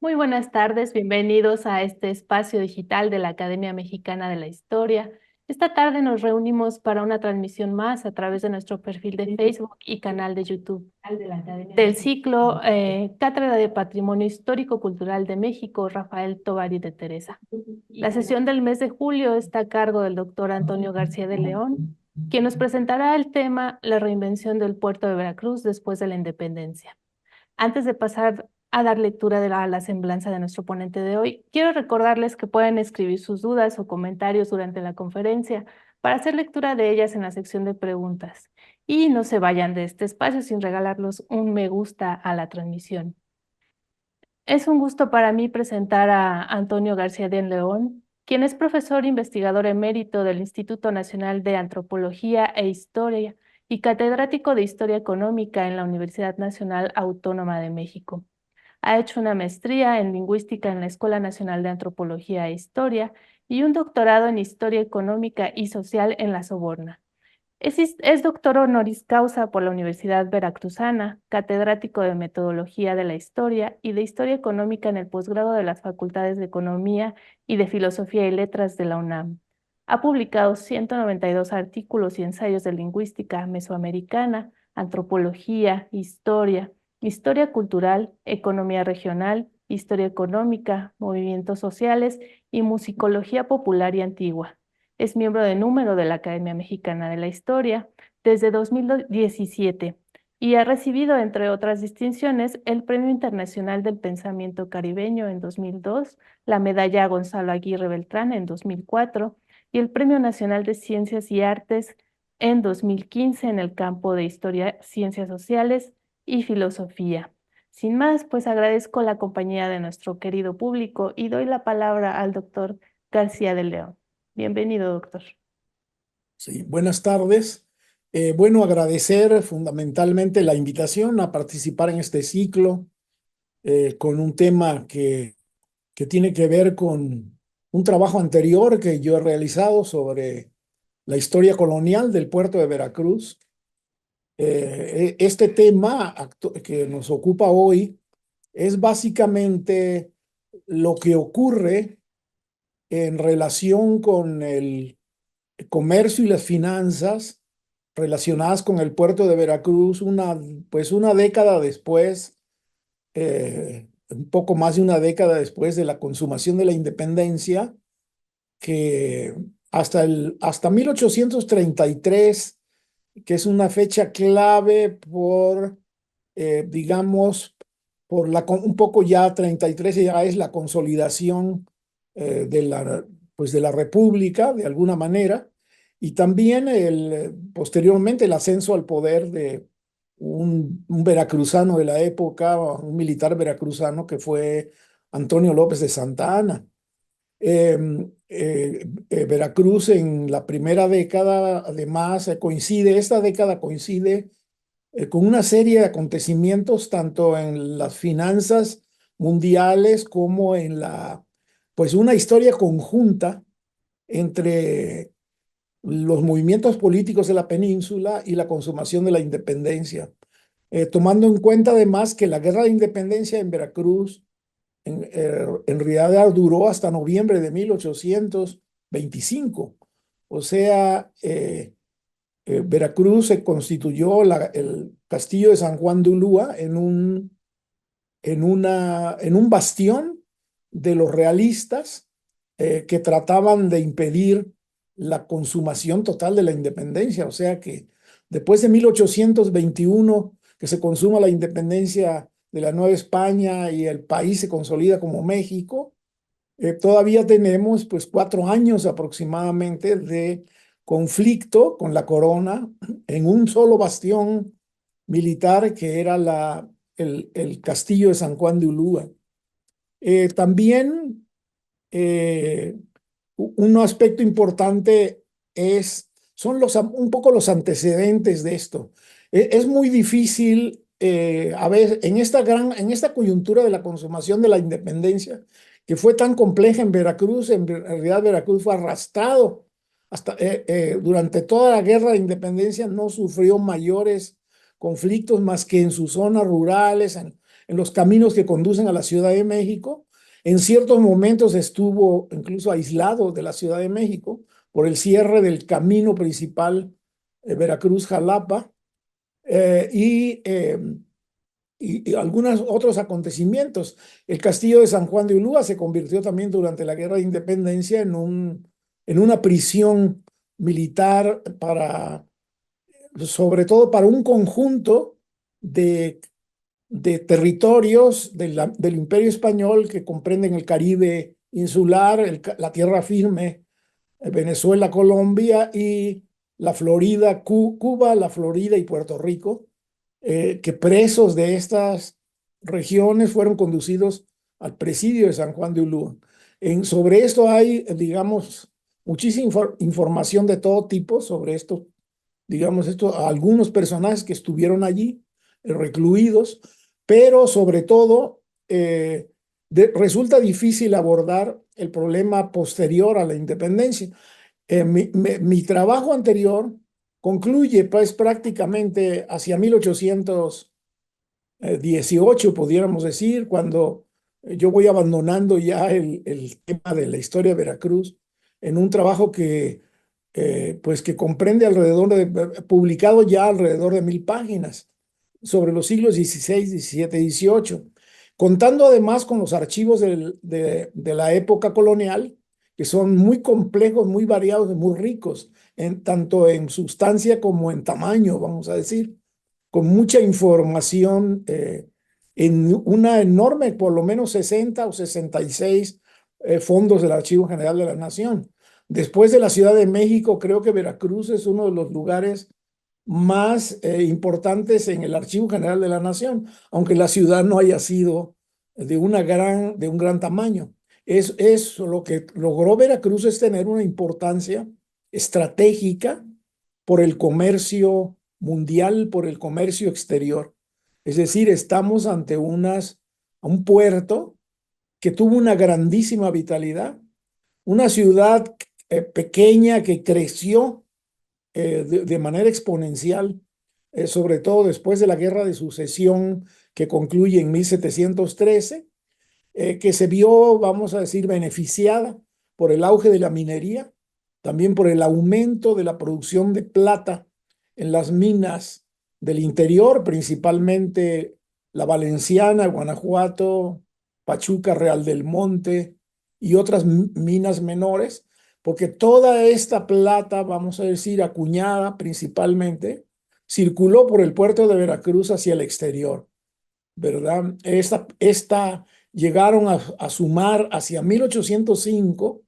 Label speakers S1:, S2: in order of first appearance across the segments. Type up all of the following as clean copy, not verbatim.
S1: Muy buenas tardes, bienvenidos a este espacio digital de la Academia Mexicana de la Historia. Esta tarde nos reunimos para una transmisión más a través de nuestro perfil de Facebook y canal de YouTube del ciclo Cátedra de Patrimonio Histórico Cultural de México, Rafael Tovar y de Teresa. La sesión del mes de julio está a cargo del doctor Antonio García de León, quien nos presentará el tema La reinvención del puerto de Veracruz después de la independencia. Antes de pasar a dar lectura de la semblanza de nuestro ponente de hoy, quiero recordarles que pueden escribir sus dudas o comentarios durante la conferencia para hacer lectura de ellas en la sección de preguntas. Y no se vayan de este espacio sin regalarlos un me gusta a la transmisión. Es un gusto para mí presentar a Antonio García de León, quien es profesor investigador emérito del Instituto Nacional de Antropología e Historia y catedrático de Historia Económica en la Universidad Nacional Autónoma de México. Ha hecho una maestría en lingüística en la Escuela Nacional de Antropología e Historia y un doctorado en Historia Económica y Social en la Soborna. Es doctor honoris causa por la Universidad Veracruzana, catedrático de Metodología de la Historia y de Historia Económica en el posgrado de las Facultades de Economía y de Filosofía y Letras de la UNAM. Ha publicado 192 artículos y ensayos de lingüística mesoamericana, antropología, historia, historia cultural, economía regional, historia económica, movimientos sociales y musicología popular y antigua. Es miembro de número de la Academia Mexicana de la Historia desde 2017 y ha recibido, entre otras distinciones, el Premio Internacional del Pensamiento Caribeño en 2002, la Medalla Gonzalo Aguirre Beltrán en 2004 y el Premio Nacional de Ciencias y Artes en 2015 en el campo de Historia, Ciencias Sociales y Filosofía. Sin más, pues agradezco la compañía de nuestro querido público y doy la palabra al doctor García de León. Bienvenido, doctor.
S2: Sí, buenas tardes. Bueno, agradecer fundamentalmente la invitación a participar en este ciclo con un tema que tiene que ver con un trabajo anterior que yo he realizado sobre la historia colonial del puerto de Veracruz. Este tema que nos ocupa hoy es básicamente lo que ocurre en relación con el comercio y las finanzas relacionadas con el puerto de Veracruz, pues una década después, un poco más de una década después de la consumación de la independencia, que hasta 1833, que es una fecha clave digamos, un poco ya 33 ya es la consolidación pues de la República, de alguna manera, y también posteriormente el ascenso al poder de un veracruzano de la época, un militar veracruzano que fue Antonio López de Santa Anna. Veracruz en la primera década, además, esta década coincide con una serie de acontecimientos tanto en las finanzas mundiales como en pues una historia conjunta entre los movimientos políticos de la península y la consumación de la independencia. Tomando en cuenta además que la guerra de independencia en Veracruz en realidad duró hasta noviembre de 1825. O sea, Veracruz se constituyó el castillo de San Juan de Ulúa en un bastión de los realistas que trataban de impedir la consumación total de la independencia. O sea que después de 1821, que se consuma la independencia de la Nueva España y el país se consolida como México, todavía tenemos pues 4 años aproximadamente de conflicto con la corona en un solo bastión militar que era el castillo de San Juan de Ulúa. También un aspecto importante son un poco los antecedentes de esto. Es muy difícil, a ver, en esta coyuntura de la consumación de la independencia, que fue tan compleja en Veracruz, en realidad Veracruz fue arrastrado durante toda la guerra de independencia, no sufrió mayores conflictos más que en sus zonas rurales, en los caminos que conducen a la Ciudad de México. En ciertos momentos estuvo incluso aislado de la Ciudad de México por el cierre del camino principal Veracruz-Jalapa y algunos otros acontecimientos. El castillo de San Juan de Ulúa se convirtió también durante la Guerra de Independencia en una prisión militar sobre todo para un conjunto de, de territorios del Imperio Español que comprenden el Caribe insular, la tierra firme, Venezuela, Colombia y la Florida, Cuba, la Florida y Puerto Rico, que presos de estas regiones fueron conducidos al presidio de San Juan de Ulúa. Sobre esto hay, digamos, muchísima información de todo tipo sobre esto, digamos, algunos personajes que estuvieron allí, recluidos, pero sobre todo resulta difícil abordar el problema posterior a la independencia. Mi trabajo anterior concluye pues prácticamente hacia 1818, pudiéramos decir, cuando yo voy abandonando ya el tema de la historia de Veracruz en un trabajo pues que comprende publicado ya alrededor de 1000 páginas sobre los siglos XVI, XVII, XVIII, contando además con los archivos de la época colonial, que son muy complejos, muy variados y muy ricos, tanto en sustancia como en tamaño, vamos a decir, con mucha información en una enorme, por lo menos 60 o 66 fondos del Archivo General de la Nación. Después de la Ciudad de México, creo que Veracruz es uno de los lugares más importantes en el Archivo General de la Nación, aunque la ciudad no haya sido de un gran tamaño. Eso lo que logró Veracruz es tener una importancia estratégica por el comercio mundial, por el comercio exterior. Es decir, estamos ante un puerto que tuvo una grandísima vitalidad, una ciudad pequeña que creció de manera exponencial, sobre todo después de la Guerra de Sucesión que concluye en 1713, que se vio, vamos a decir, beneficiada por el auge de la minería, también por el aumento de la producción de plata en las minas del interior, principalmente la Valenciana, Guanajuato, Pachuca, Real del Monte y otras minas menores, porque toda esta plata, vamos a decir, acuñada principalmente, circuló por el puerto de Veracruz hacia el exterior, ¿verdad? Llegaron a sumar hacia 1805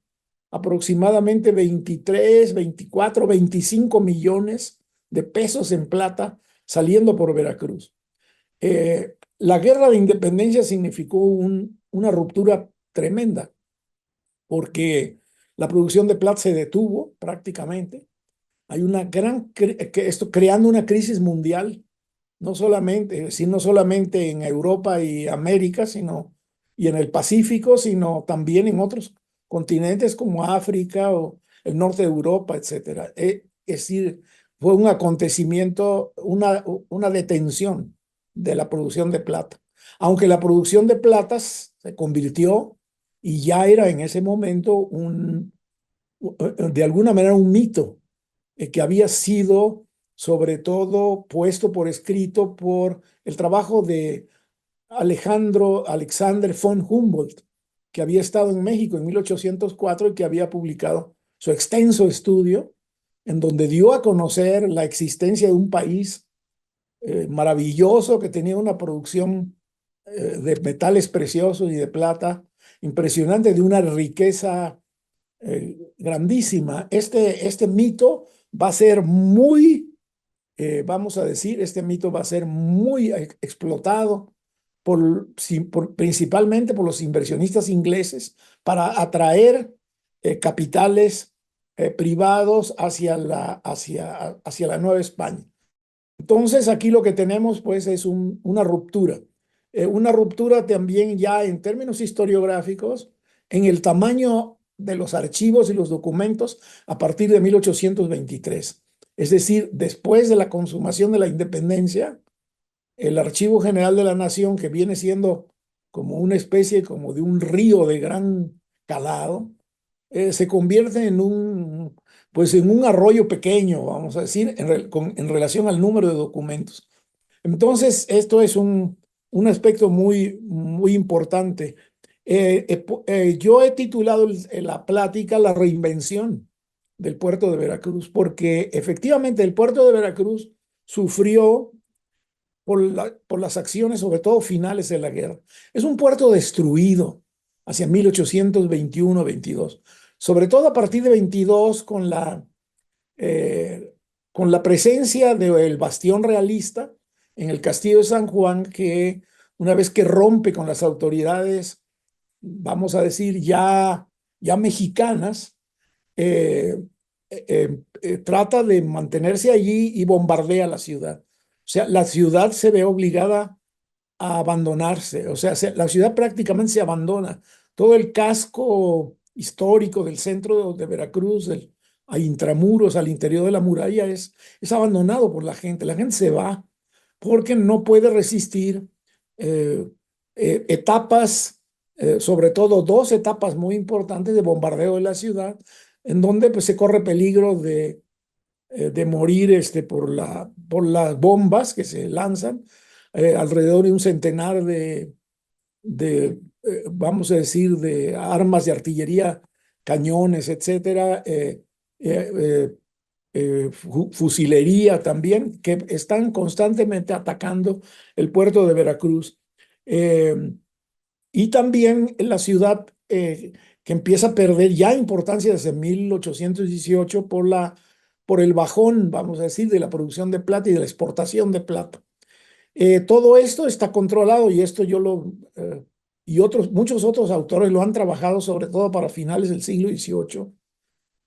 S2: aproximadamente 23, 24, 25 millones de pesos en plata saliendo por Veracruz. La guerra de independencia significó una ruptura tremenda, porque la producción de plata se detuvo prácticamente. Hay creando una crisis mundial, no solamente, es decir, no solamente en Europa y América, y en el Pacífico, sino también en otros continentes como África o el norte de Europa, etcétera. Es decir, fue un acontecimiento, una detención de la producción de plata. Aunque la producción de plata se convirtió y ya era en ese momento de alguna manera un mito que había sido sobre todo puesto por escrito por el trabajo de Alexander von Humboldt, que había estado en México en 1804 y que había publicado su extenso estudio en donde dio a conocer la existencia de un país maravilloso que tenía una producción de metales preciosos y de plata impresionante, de una riqueza grandísima. Este mito va a ser vamos a decir, este mito va a ser muy explotado principalmente por los inversionistas ingleses para atraer capitales privados hacia la Nueva España. Entonces aquí lo que tenemos pues es una ruptura también ya en términos historiográficos en el tamaño de los archivos y los documentos a partir de 1823. Es decir, después de la consumación de la independencia, el Archivo General de la Nación, que viene siendo como una especie como de un río de gran calado, se convierte en pues en un arroyo pequeño, vamos a decir, en relación al número de documentos. Entonces, esto es un aspecto muy importante. Yo he titulado la plática La reinvención del puerto de Veracruz, porque efectivamente el puerto de Veracruz sufrió por las acciones, sobre todo finales de la guerra. Es un puerto destruido hacia 1821-22, sobre todo a partir de 22 con la presencia del bastión realista en el Castillo de San Juan, que una vez que rompe con las autoridades, vamos a decir, ya mexicanas, eh, trata de mantenerse allí y bombardea la ciudad. O sea, la ciudad se ve obligada a abandonarse, o sea, la ciudad prácticamente se abandona. Todo el casco histórico del centro de Veracruz, a intramuros, al interior de la muralla, es abandonado por la gente. La gente se va porque no puede resistir eh, etapas, sobre todo dos etapas muy importantes de bombardeo de la ciudad, en donde pues, se corre peligro de morir por las bombas que se lanzan, alrededor de un centenar vamos a decir, de armas de artillería, cañones, etcétera, fusilería también, que están constantemente atacando el puerto de Veracruz. Eh, y también la ciudad que empieza a perder ya importancia desde 1818 por el bajón, vamos a decir, de la producción de plata y de la exportación de plata. Todo esto está controlado y esto y muchos otros autores lo han trabajado sobre todo para finales del siglo XVIII.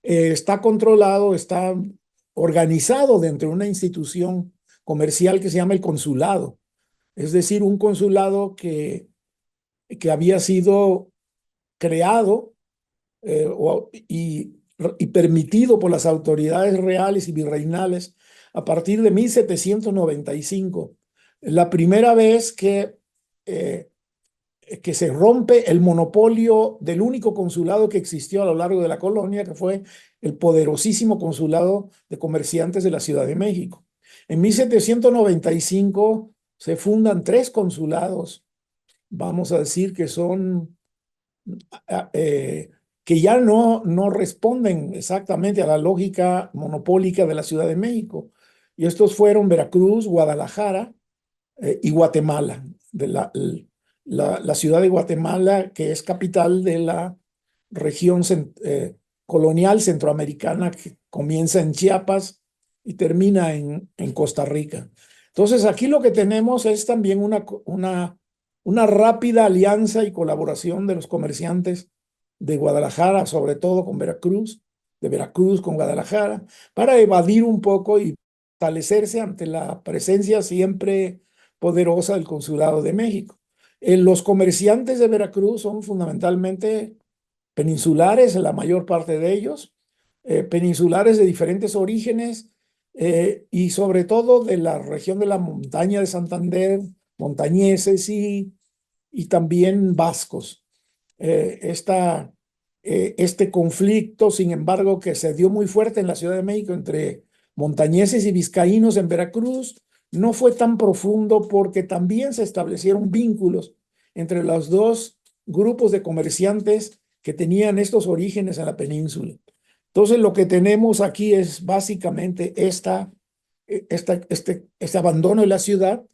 S2: Está controlado, está organizado dentro de una institución comercial que se llama el consulado. Es decir, un consulado que había sido creado y permitido por las autoridades reales y virreinales a partir de 1795, la primera vez que se rompe el monopolio del único consulado que existió a lo largo de la colonia, que fue el poderosísimo consulado de comerciantes de la Ciudad de México. En 1795 se fundan tres consulados, vamos a decir que son eh, que ya no responden exactamente a la lógica monopólica de la Ciudad de México. Y estos fueron Veracruz, Guadalajara y Guatemala, la ciudad de Guatemala, que es capital de la región colonial centroamericana que comienza en Chiapas y termina en Costa Rica. Entonces, aquí lo que tenemos es también una rápida alianza y colaboración de los comerciantes de Guadalajara, sobre todo con Veracruz, de Veracruz con Guadalajara, para evadir un poco y fortalecerse ante la presencia siempre poderosa del Consulado de México. Los comerciantes de Veracruz son fundamentalmente peninsulares, la mayor parte de ellos, peninsulares de diferentes orígenes y sobre todo de la región de la montaña de Santander, montañeses y también vascos. Eh, esta, este conflicto, sin embargo, que se dio muy fuerte en la Ciudad de México entre montañeses y vizcaínos en Veracruz, no fue tan profundo porque también se establecieron vínculos entre los dos grupos de comerciantes que tenían estos orígenes en la península. Entonces, lo que tenemos aquí es básicamente este abandono de la ciudad,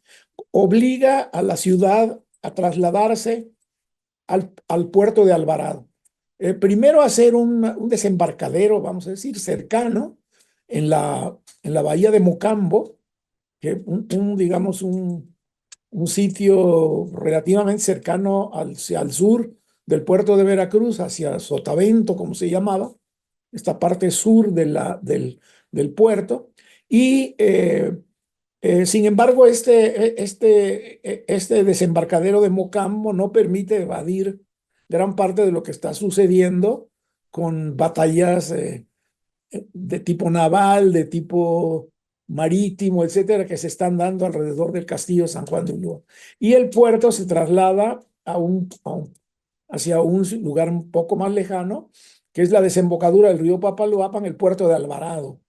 S2: obliga a la ciudad a trasladarse al puerto de Alvarado. Primero hacer un desembarcadero, vamos a decir, cercano en la bahía de Mocambo, que digamos, un sitio relativamente cercano al sur del puerto de Veracruz, hacia Sotavento, como se llamaba, esta parte sur del puerto. Y sin embargo, este desembarcadero de Mocambo no permite evadir gran parte de lo que está sucediendo con batallas de tipo naval, de tipo marítimo, etcétera, que se están dando alrededor del castillo de San Juan de Ulúa. Y el puerto se traslada hacia un lugar un poco más lejano, que es la desembocadura del río Papaloapan, el puerto de Alvarado.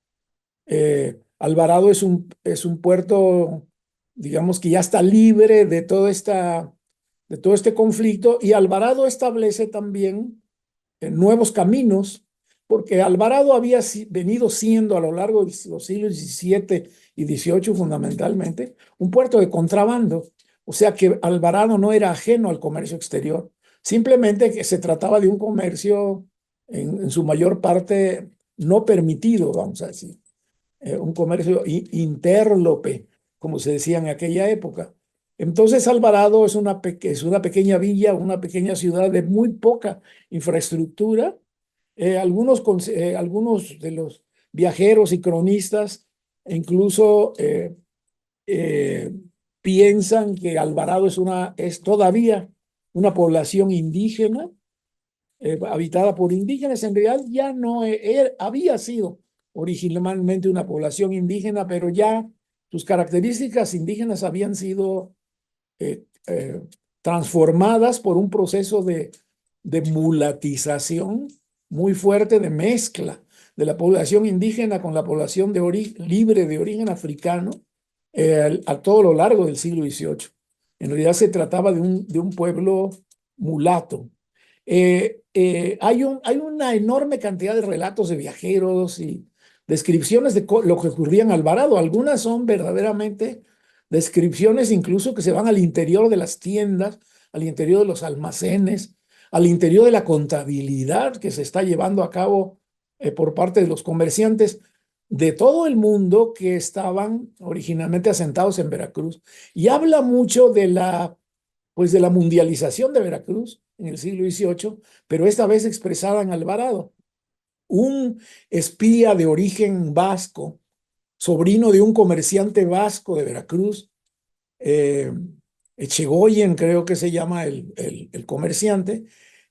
S2: Alvarado es un puerto, digamos, que ya está libre de de todo este conflicto, y Alvarado establece también nuevos caminos, porque Alvarado había venido siendo a lo largo de los siglos XVII y XVIII fundamentalmente un puerto de contrabando, o sea que Alvarado no era ajeno al comercio exterior, simplemente que se trataba de un comercio en su mayor parte no permitido, vamos a decir, un comercio interlope, como se decía en aquella época. Entonces Alvarado es una pequeña villa, una pequeña ciudad de muy poca infraestructura. Algunos de los viajeros y cronistas incluso eh, piensan que Alvarado es todavía una población indígena, habitada por indígenas. En realidad ya no había sido originalmente una población indígena, pero ya sus características indígenas habían sido eh, eh, transformadas por un proceso de mulatización muy fuerte, de mezcla de la población indígena con la población libre de origen africano, a todo lo largo del siglo XVIII. En realidad se trataba de un pueblo mulato. Hay una enorme cantidad de relatos de viajeros y descripciones de lo que ocurría en Alvarado. Algunas son verdaderamente descripciones incluso que se van al interior de las tiendas, al interior de los almacenes, al interior de la contabilidad que se está llevando a cabo por parte de los comerciantes de todo el mundo que estaban originalmente asentados en Veracruz. Y habla mucho pues de la mundialización de Veracruz en el siglo XVIII, pero esta vez expresada en Alvarado. Un espía de origen vasco, sobrino de un comerciante vasco de Veracruz, eh, Echegoyen creo que se llama el comerciante,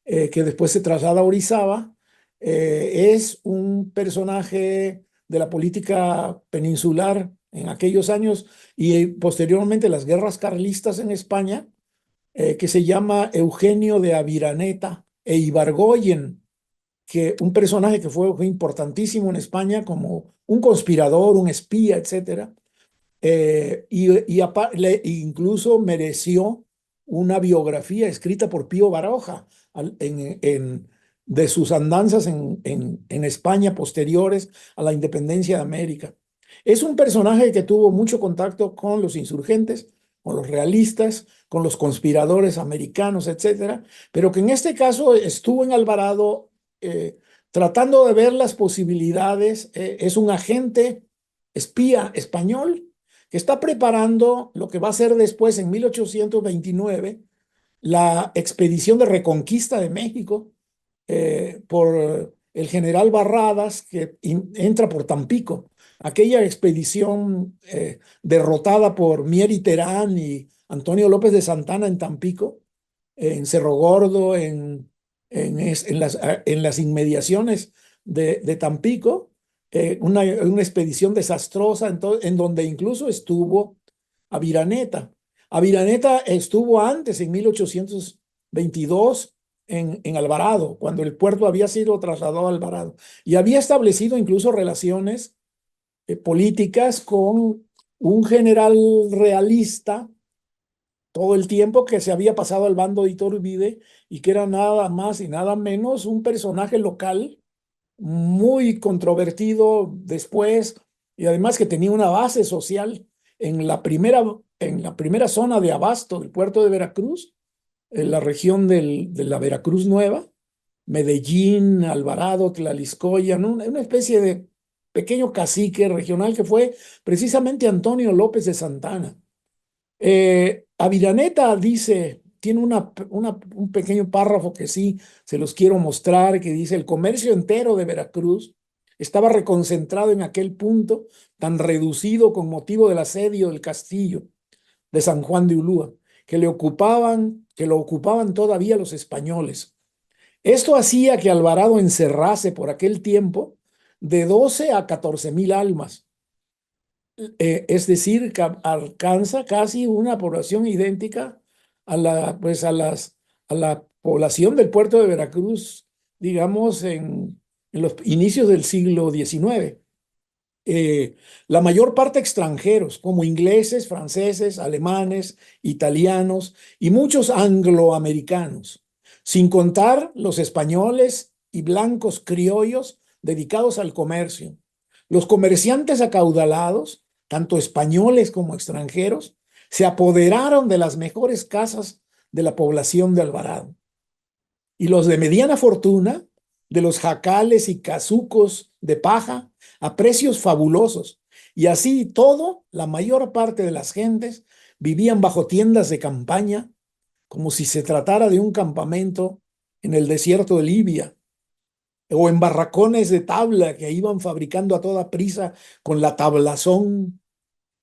S2: que después se traslada a Orizaba, es un personaje de la política peninsular en aquellos años y posteriormente las guerras carlistas en España, que se llama Eugenio de Aviraneta e Ibargoyen, que un personaje que fue importantísimo en España como un conspirador, un espía, etcétera, incluso mereció una biografía escrita por Pío Baroja de sus andanzas en España posteriores a la independencia de América. Es un personaje que tuvo mucho contacto con los insurgentes, con los realistas, con los conspiradores americanos, etcétera, pero que en este caso estuvo en Alvarado tratando de ver las posibilidades. Es un agente espía español que está preparando lo que va a ser después, en 1829, la expedición de reconquista de México por el general Barradas, que entra por Tampico. Aquella expedición derrotada por Mier y Terán y Antonio López de Santana en Tampico, en Cerro Gordo, en las inmediaciones de Tampico, una expedición desastrosa en donde incluso estuvo Aviraneta. Aviraneta estuvo antes, en 1822, en Alvarado, cuando el puerto había sido trasladado a Alvarado, y había establecido incluso relaciones políticas con un general realista todo el tiempo, que se había pasado al bando de Iturbide y que era nada más y nada menos un personaje local muy controvertido después, y además que tenía una base social en la primera zona de abasto del puerto de Veracruz, en la región de la Veracruz Nueva, Medellín, Alvarado, Tlaliscoya, ¿no? Una especie de pequeño cacique regional que fue precisamente Antonio López de Santana. Aviraneta dice, tiene un pequeño párrafo que sí se los quiero mostrar, que dice: el comercio entero de Veracruz estaba reconcentrado en aquel punto tan reducido con motivo del asedio del castillo de San Juan de Ulúa, que lo ocupaban todavía los españoles. Esto hacía que Alvarado encerrase por aquel tiempo de 12 a 14 mil almas. es decir, alcanza casi una población idéntica a pues a la población del puerto de Veracruz, digamos, en los inicios del siglo XIX. La mayor parte extranjeros, como ingleses, franceses, alemanes, italianos y muchos angloamericanos, sin contar los españoles y blancos criollos dedicados al comercio. Los comerciantes acaudalados, tanto españoles como extranjeros, se apoderaron de las mejores casas de la población de Alvarado. Y los de mediana fortuna, de los jacales y casucos de paja, a precios fabulosos. Y así todo, la mayor parte de las gentes vivían bajo tiendas de campaña, como si se tratara de un campamento en el desierto de Libia, o en barracones de tabla que iban fabricando a toda prisa con la tablazón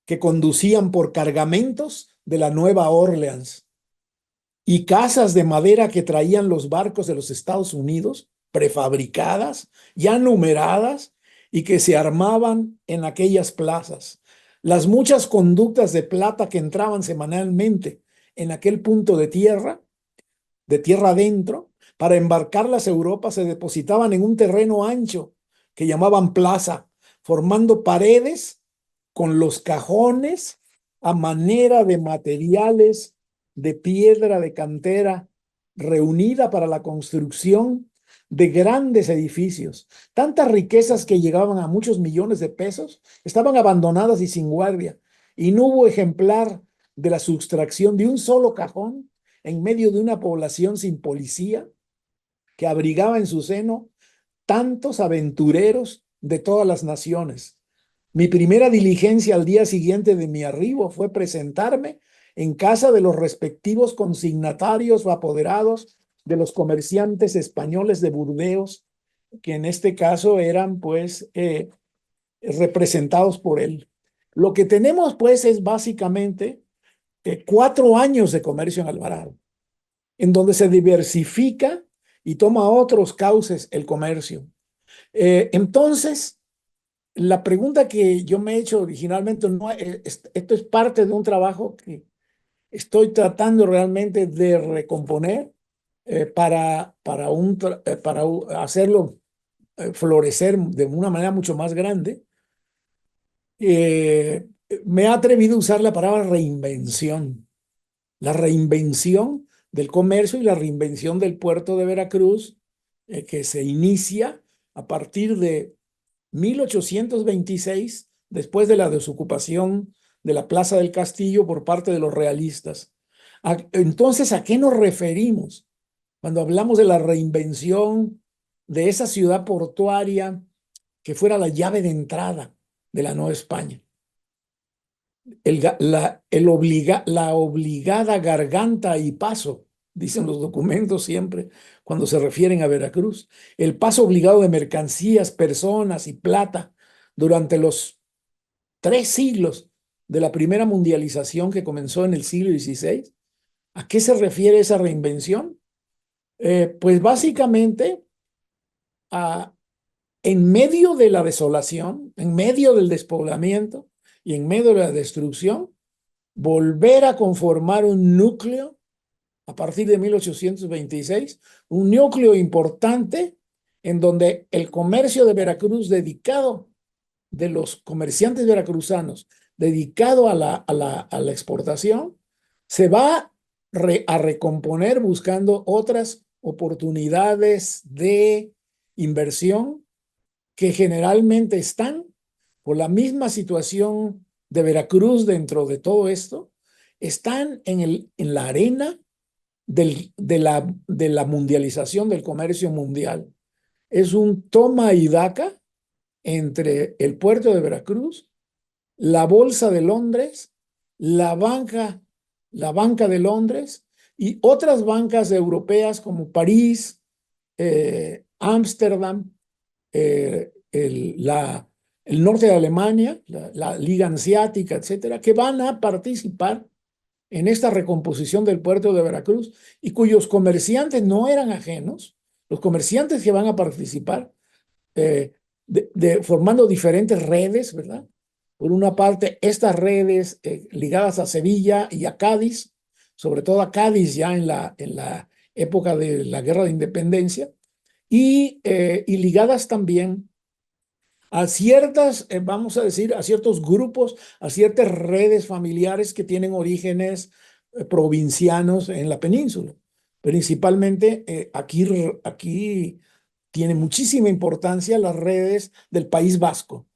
S2: que conducían por cargamentos de la Nueva Orleans, y casas de madera que traían los barcos de los Estados Unidos, prefabricadas, ya numeradas, y que se armaban en aquellas plazas. Las muchas conductas de plata que entraban semanalmente en aquel punto de tierra adentro, para embarcarlas a Europa, se depositaban en un terreno ancho que llamaban plaza, formando paredes con los cajones a manera de materiales de piedra de cantera reunida para la construcción de grandes edificios. Tantas riquezas que llegaban a muchos millones de pesos estaban abandonadas y sin guardia, y no hubo ejemplar de la sustracción de un solo cajón en medio de una población sin policía que abrigaba en su seno tantos aventureros de todas las naciones. Mi primera diligencia al día siguiente de mi arribo fue presentarme en casa de los respectivos consignatarios o apoderados de los comerciantes españoles de Burdeos, que en este caso eran pues representados por él. Lo que tenemos pues es básicamente 4 años de comercio en Alvarado, en donde se diversifica y toma otros cauces el comercio. Entonces, la pregunta que yo me he hecho originalmente, no, esto es parte de un trabajo que estoy tratando realmente de recomponer para hacerlo florecer de una manera mucho más grande. Eh, Me he atrevido a usar la palabra reinvención. La reinvención del comercio y la reinvención del puerto de Veracruz, que se inicia a partir de 1826, después de la desocupación de la Plaza del Castillo por parte de los realistas. Entonces, ¿a qué nos referimos cuando hablamos de la reinvención de esa ciudad portuaria que fuera la llave de entrada de la Nueva España? La obligada garganta y paso, dicen los documentos siempre cuando se refieren a Veracruz, el paso obligado de mercancías, personas y plata durante los 3 siglos de la primera mundialización que comenzó en el siglo XVI. ¿A qué se refiere esa reinvención? Pues básicamente a, en medio de la desolación, en medio del despoblamiento y en medio de la destrucción, volver a conformar un núcleo a partir de 1826, un núcleo importante en donde el comercio de Veracruz dedicado, de los comerciantes veracruzanos, dedicado a la exportación, se va a recomponer buscando otras oportunidades de inversión que generalmente están por la misma situación de Veracruz dentro de todo esto, están en la arena de la mundialización del comercio mundial. Es un toma y daca entre el puerto de Veracruz, la Bolsa de Londres, la banca, la Banca de Londres y otras bancas europeas como París, Ámsterdam, el norte de Alemania, la Liga Hanseática, etcétera, que van a participar en esta recomposición del puerto de Veracruz y cuyos comerciantes no eran ajenos, los comerciantes que van a participar, formando diferentes redes, ¿verdad? Por una parte, estas redes ligadas a Sevilla y a Cádiz, sobre todo a Cádiz ya en la época de la Guerra de Independencia, y ligadas también a ciertas, vamos a decir, a ciertos grupos, a ciertas redes familiares que tienen orígenes provincianos en la península. Principalmente aquí tiene muchísima importancia las redes del País Vasco,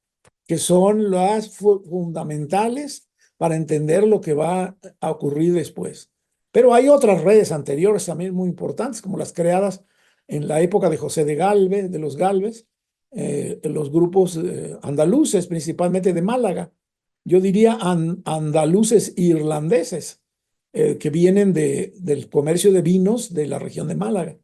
S2: que son las fundamentales para entender lo que va a ocurrir después. Pero hay otras redes anteriores también muy importantes, como las creadas en la época de José de Galvez, de los Galvez, los grupos andaluces, principalmente de Málaga. Yo diría andaluces irlandeses, que vienen del comercio de vinos de la región de Málaga.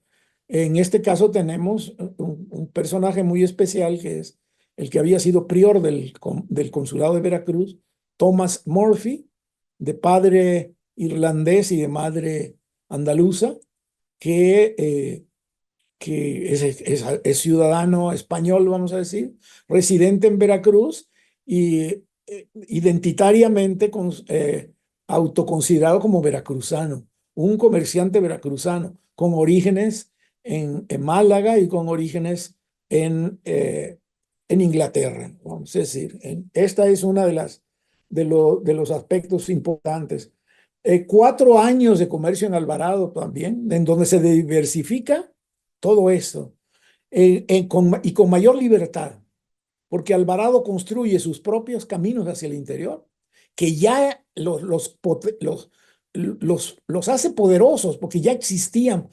S2: En este caso tenemos un personaje muy especial que es el que había sido prior del consulado de Veracruz, Thomas Murphy, de padre irlandés y de madre andaluza, que, que es ciudadano español, vamos a decir, residente en Veracruz y identitariamente autoconsiderado como veracruzano, un comerciante veracruzano con orígenes en Málaga y con orígenes en Inglaterra, vamos a decir. Esta es una de los aspectos importantes. 4 años de comercio en Alvarado también, en donde se diversifica todo esto, y con mayor libertad, porque Alvarado construye sus propios caminos hacia el interior, que ya los hace poderosos, porque ya existían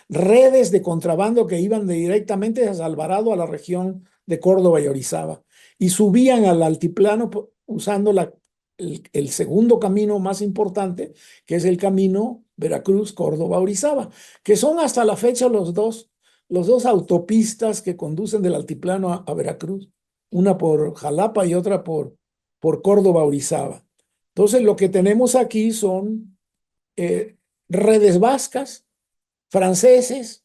S2: redes de contrabando que iban directamente a Alvarado, a la región de Córdoba y Orizaba, y subían al altiplano usando el segundo camino más importante, que es el camino Veracruz-Córdoba-Orizaba, que son hasta la fecha los dos autopistas que conducen del altiplano a Veracruz, una por Jalapa y otra por Córdoba-Orizaba. Entonces, lo que tenemos aquí son redes vascas, franceses,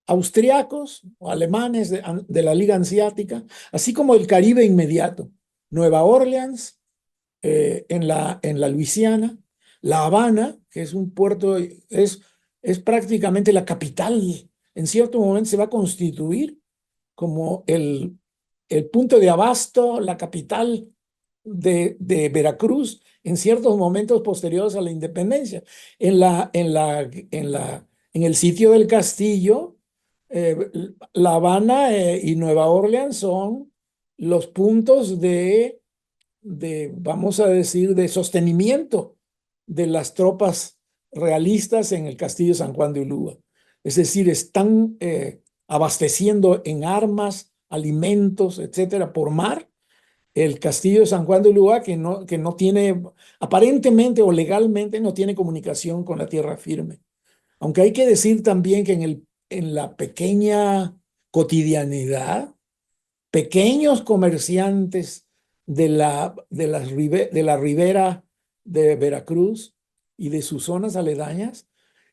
S2: austriacos o alemanes de la Liga Hanseática, así como el Caribe inmediato, Nueva Orleans, en la Luisiana, La Habana, que es un puerto, es prácticamente la capital, en cierto momento se va a constituir como el punto de abasto, la capital de Veracruz en ciertos momentos posteriores a la independencia. En el sitio del castillo, eh, La Habana y Nueva Orleans son los puntos vamos a decir, de sostenimiento de las tropas realistas en el castillo San Juan de Ulúa. Es decir, están abasteciendo en armas, alimentos, etcétera, por mar, el castillo de San Juan de Ulúa, que no tiene, aparentemente o legalmente, no tiene comunicación con la tierra firme. Aunque hay que decir también que en la pequeña cotidianidad, pequeños comerciantes de la ribera de Veracruz y de sus zonas aledañas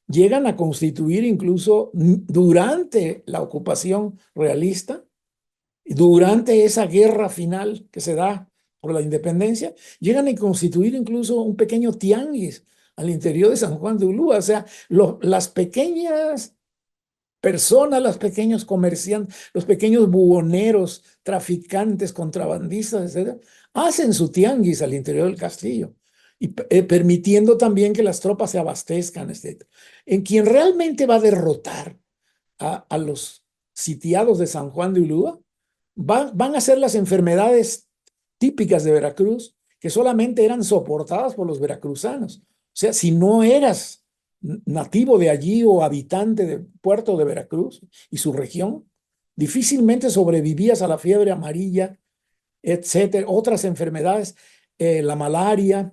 S2: llegan a constituir incluso durante la ocupación realista, durante esa guerra final que se da por la independencia, llegan a constituir incluso un pequeño tianguis al interior de San Juan de Ulúa. O sea, las pequeñas personas, los pequeños comerciantes, los pequeños buhoneros, traficantes, contrabandistas, etcétera, hacen su tianguis al interior del castillo y permitiendo también que las tropas se abastezcan, etcétera. En quien realmente va a derrotar a los sitiados de San Juan de Ulúa van a ser las enfermedades típicas de Veracruz, que solamente eran soportadas por los veracruzanos. O sea, si no eras nativo de allí o habitante del puerto de Veracruz y su región, difícilmente sobrevivías a la fiebre amarilla, etcétera, otras enfermedades, la malaria,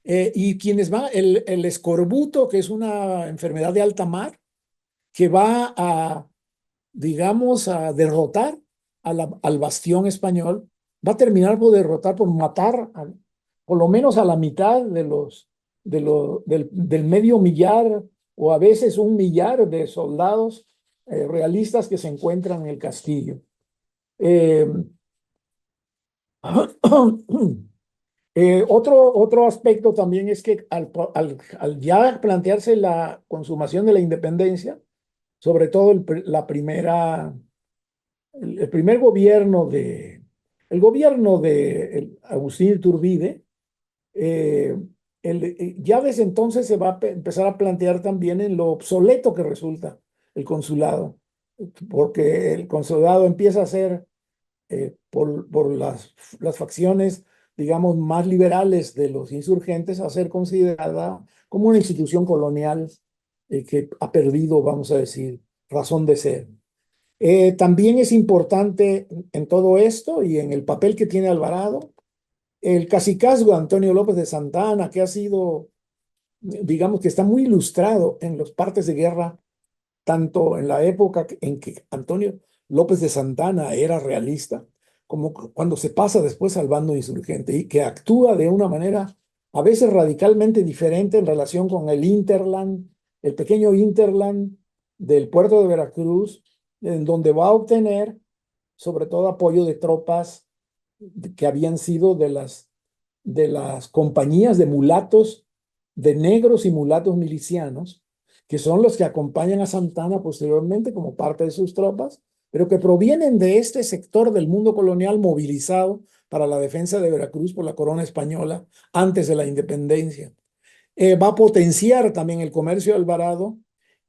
S2: y quienes van, el escorbuto, que es una enfermedad de alta mar, que va digamos, a derrotar al bastión español, va a terminar por derrotar, por matar por lo menos a la mitad del medio millar o a veces 1 millar de soldados realistas que se encuentran en el castillo. Eh, Otro aspecto también es que al ya plantearse la consumación de la independencia, sobre todo el primer el gobierno de Agustín Iturbide, eh, ya desde entonces se va a empezar a plantear también en lo obsoleto que resulta el consulado, porque el consulado empieza a ser, por las facciones, digamos, más liberales de los insurgentes, a ser considerada como una institución colonial, que ha perdido, vamos a decir, razón de ser. También es importante en todo esto y en el papel que tiene Alvarado, el cacicazgo de Antonio López de Santa Anna, que ha sido, digamos, que está muy ilustrado en los partes de guerra, tanto en la época en que Antonio López de Santa Anna era realista, como cuando se pasa después al bando insurgente y que actúa de una manera a veces radicalmente diferente en relación con el Interland, el pequeño Interland del puerto de Veracruz, en donde va a obtener sobre todo apoyo de tropas que habían sido de las compañías de mulatos, de negros y mulatos milicianos, que son los que acompañan a Santana posteriormente como parte de sus tropas, pero que provienen de este sector del mundo colonial movilizado para la defensa de Veracruz por la corona española antes de la independencia. Va a potenciar también el comercio de Alvarado,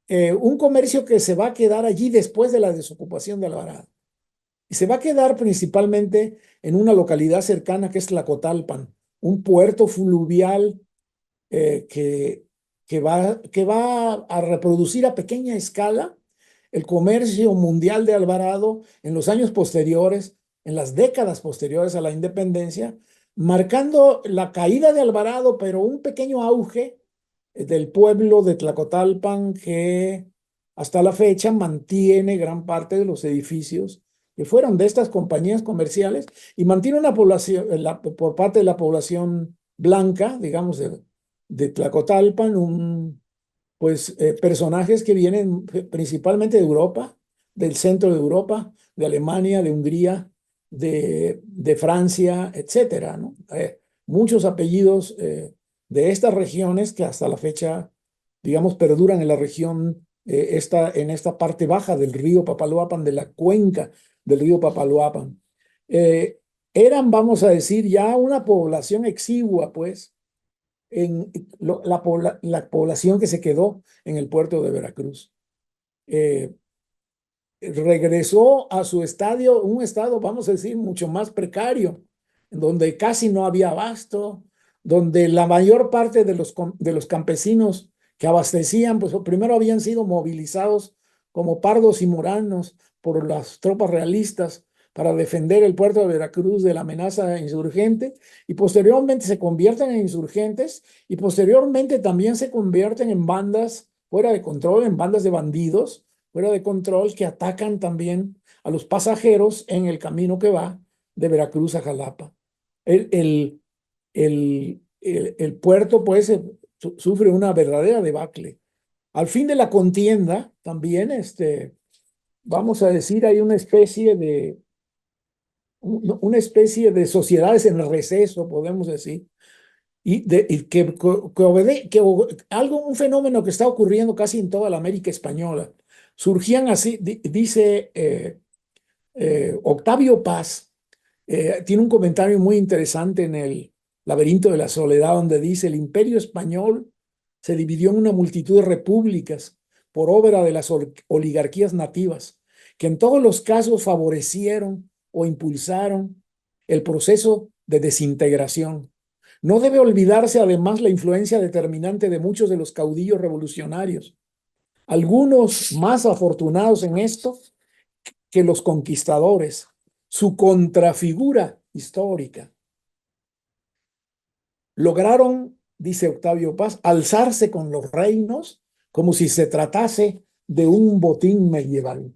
S2: un comercio que se va a quedar allí después de la desocupación de Alvarado. Y se va a quedar principalmente en una localidad cercana que es Tlacotalpan, un puerto fluvial, eh, que, que va a reproducir a pequeña escala el comercio mundial de Alvarado en los años posteriores, en las décadas posteriores a la independencia, marcando la caída de Alvarado, pero un pequeño auge del pueblo de Tlacotalpan que hasta la fecha mantiene gran parte de los edificios que fueron de estas compañías comerciales y mantiene una población, por parte de la población blanca, digamos, de Tlacotalpan, pues personajes que vienen principalmente de Europa, del centro de Europa, de Alemania, de Hungría, de Francia, etcétera, ¿no? Muchos apellidos, de estas regiones que hasta la fecha, digamos, perduran en la región, en esta parte baja del río Papaloapan, de la cuenca del río Papaloapan. Eh, Eran, vamos a decir, ya una población exigua, pues, en la población que se quedó en el puerto de Veracruz. Eh, Regresó a su estadio, un estado, vamos a decir, mucho más precario, donde casi no había abasto, donde la mayor parte de los campesinos que abastecían, pues primero habían sido movilizados como pardos y moranos por las tropas realistas para defender el puerto de Veracruz de la amenaza insurgente, y posteriormente se convierten en insurgentes, y posteriormente también se convierten en bandas fuera de control, en bandas de bandidos fuera de control que atacan también a los pasajeros en el camino que va de Veracruz a Jalapa. El, el, el puerto, pues, sufre una verdadera debacle. Al fin de la contienda, también, vamos a decir, hay una especie de sociedades en receso, podemos decir, y un fenómeno que está ocurriendo casi en toda la América española. Surgían así, dice Octavio Paz, tiene un comentario muy interesante en el Laberinto de la Soledad, donde dice: el imperio español se dividió en una multitud de repúblicas por obra de las oligarquías nativas, que en todos los casos favorecieron o impulsaron el proceso de desintegración. No debe olvidarse además la influencia determinante de muchos de los caudillos revolucionarios, algunos más afortunados en esto que los conquistadores, su contrafigura histórica. Lograron, dice Octavio Paz, alzarse con los reinos como si se tratase de un botín medieval.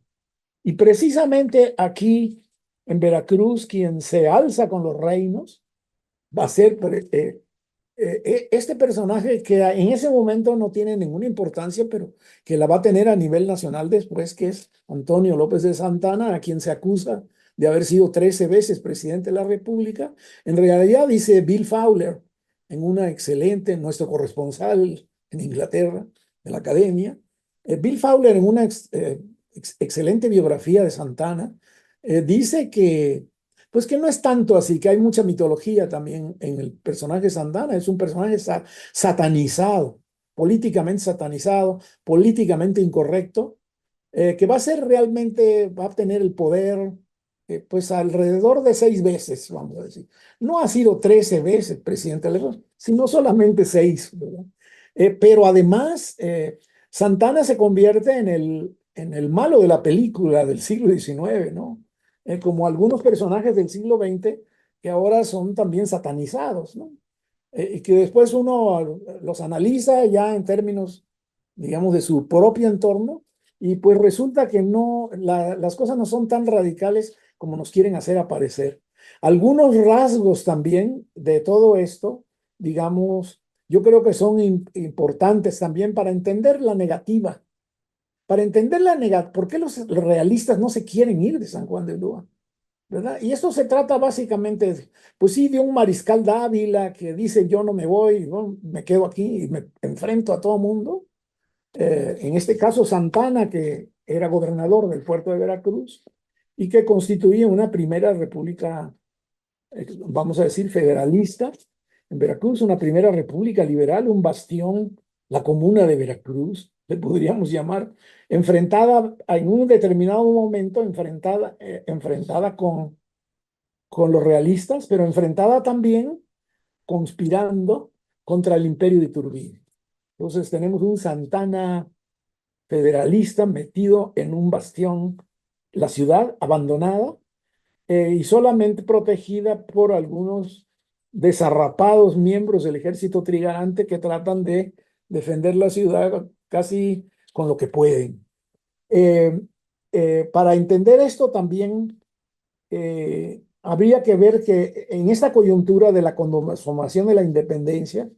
S2: Y precisamente aquí en Veracruz, quien se alza con los reinos va a ser este personaje que en ese momento no tiene ninguna importancia, pero que la va a tener a nivel nacional después, que es Antonio López de Santa Anna, a quien se acusa de haber sido 13 veces presidente de la República. En realidad, dice Bill Fowler, en una excelente, nuestro corresponsal en Inglaterra, de la Academia, Bill Fowler en una excelente biografía de Santana, dice que, pues que no es tanto así, que hay mucha mitología también en el personaje Santana, es un personaje satanizado, políticamente incorrecto, que va a ser realmente, va a tener el poder, pues alrededor de 6 veces, vamos a decir. No ha sido 13 veces presidente de la República, sino solamente 6, ¿verdad? Pero además, Santana se convierte en el malo de la película del siglo XIX, ¿no? Como algunos personajes del siglo XX que ahora son también satanizados, ¿no? Y que después uno los analiza ya en términos, digamos, de su propio entorno, y pues resulta que no, las cosas no son tan radicales como nos quieren hacer aparecer. Algunos rasgos también de todo esto, digamos, yo creo que son importantes también para entender la negativa, ¿por qué los realistas no se quieren ir de San Juan de Ulúa? ¿Verdad? Y esto se trata básicamente, pues sí, de un mariscal Dávila que dice yo no me voy, ¿no? Me quedo aquí y me enfrento a todo mundo. En este caso Santana, que era gobernador del puerto de Veracruz y que constituía una primera república, vamos a decir, federalista en Veracruz, una primera república liberal, un bastión, la comuna de Veracruz, le podríamos llamar, enfrentada en un determinado momento, enfrentada con los realistas, pero enfrentada también conspirando contra el imperio de Iturbide. Entonces tenemos un Santana federalista metido en un bastión, la ciudad abandonada, y solamente protegida por algunos desarrapados miembros del ejército trigarante que tratan de defender la ciudad casi con lo que pueden. Eh, para entender esto también habría que ver que en esta coyuntura de la consumación de la independencia,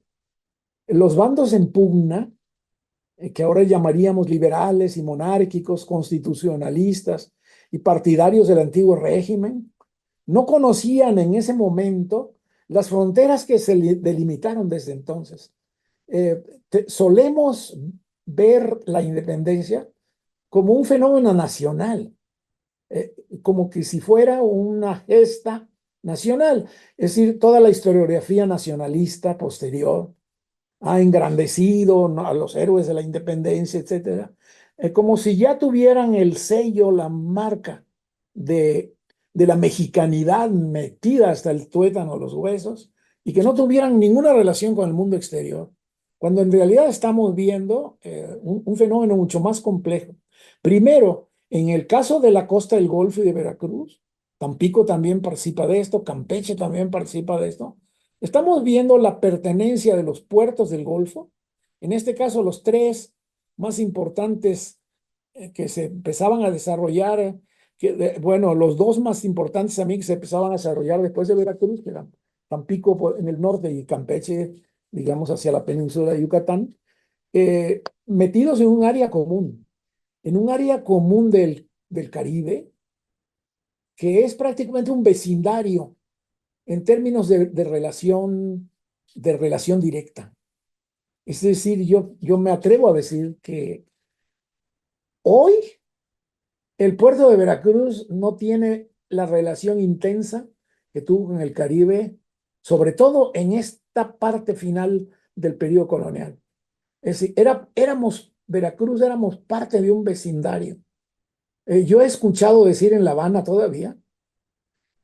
S2: los bandos en pugna, que ahora llamaríamos liberales y monárquicos, constitucionalistas y partidarios del antiguo régimen, no conocían en ese momento las fronteras que se delimitaron desde entonces. Solemos ver la independencia como un fenómeno nacional, como que si fuera una gesta nacional. Es decir, toda la historiografía nacionalista posterior ha engrandecido, ¿no?, a los héroes de la independencia, etcétera, como si ya tuvieran el sello, la marca de la mexicanidad metida hasta el tuétano, los huesos, y que no tuvieran ninguna relación con el mundo exterior, cuando en realidad estamos viendo un fenómeno mucho más complejo. Primero, en el caso de la costa del Golfo y de Veracruz, Tampico también participa de esto, Campeche también participa de esto. Estamos viendo la pertenencia de los puertos del Golfo, en este caso los tres más importantes que se empezaban a desarrollar, bueno, los dos más importantes también que se empezaban a desarrollar después de Veracruz, que eran Tampico en el norte y Campeche, digamos, hacia la península de Yucatán, metidos en un área común del Caribe, que es prácticamente un vecindario en términos de relación directa. Es decir, yo me atrevo a decir que hoy el puerto de Veracruz no tiene la relación intensa que tuvo en el Caribe, sobre todo en esta parte final del periodo colonial. Es decir, Veracruz éramos parte de un vecindario. Yo he escuchado decir en La Habana todavía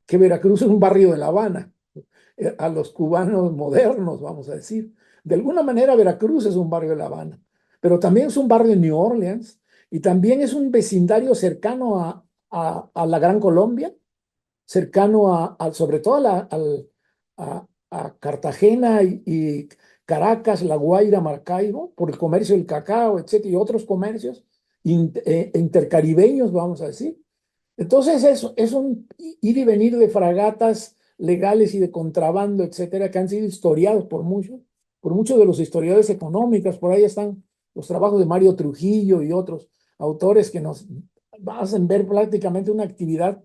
S2: que Veracruz es un barrio de La Habana, a los cubanos modernos, vamos a decir. De alguna manera, Veracruz es un barrio de La Habana, pero también es un barrio de New Orleans y también es un vecindario cercano a la Gran Colombia, cercano sobre todo a Cartagena y Caracas, La Guaira, Maracaibo, por el comercio del cacao, etcétera, y otros comercios intercaribeños, vamos a decir. Entonces es un ir y venir de fragatas legales y de contrabando, etcétera, que han sido historiados por muchos de los historiadores económicos. Por ahí están los trabajos de Mario Trujillo y otros autores que nos hacen ver prácticamente una actividad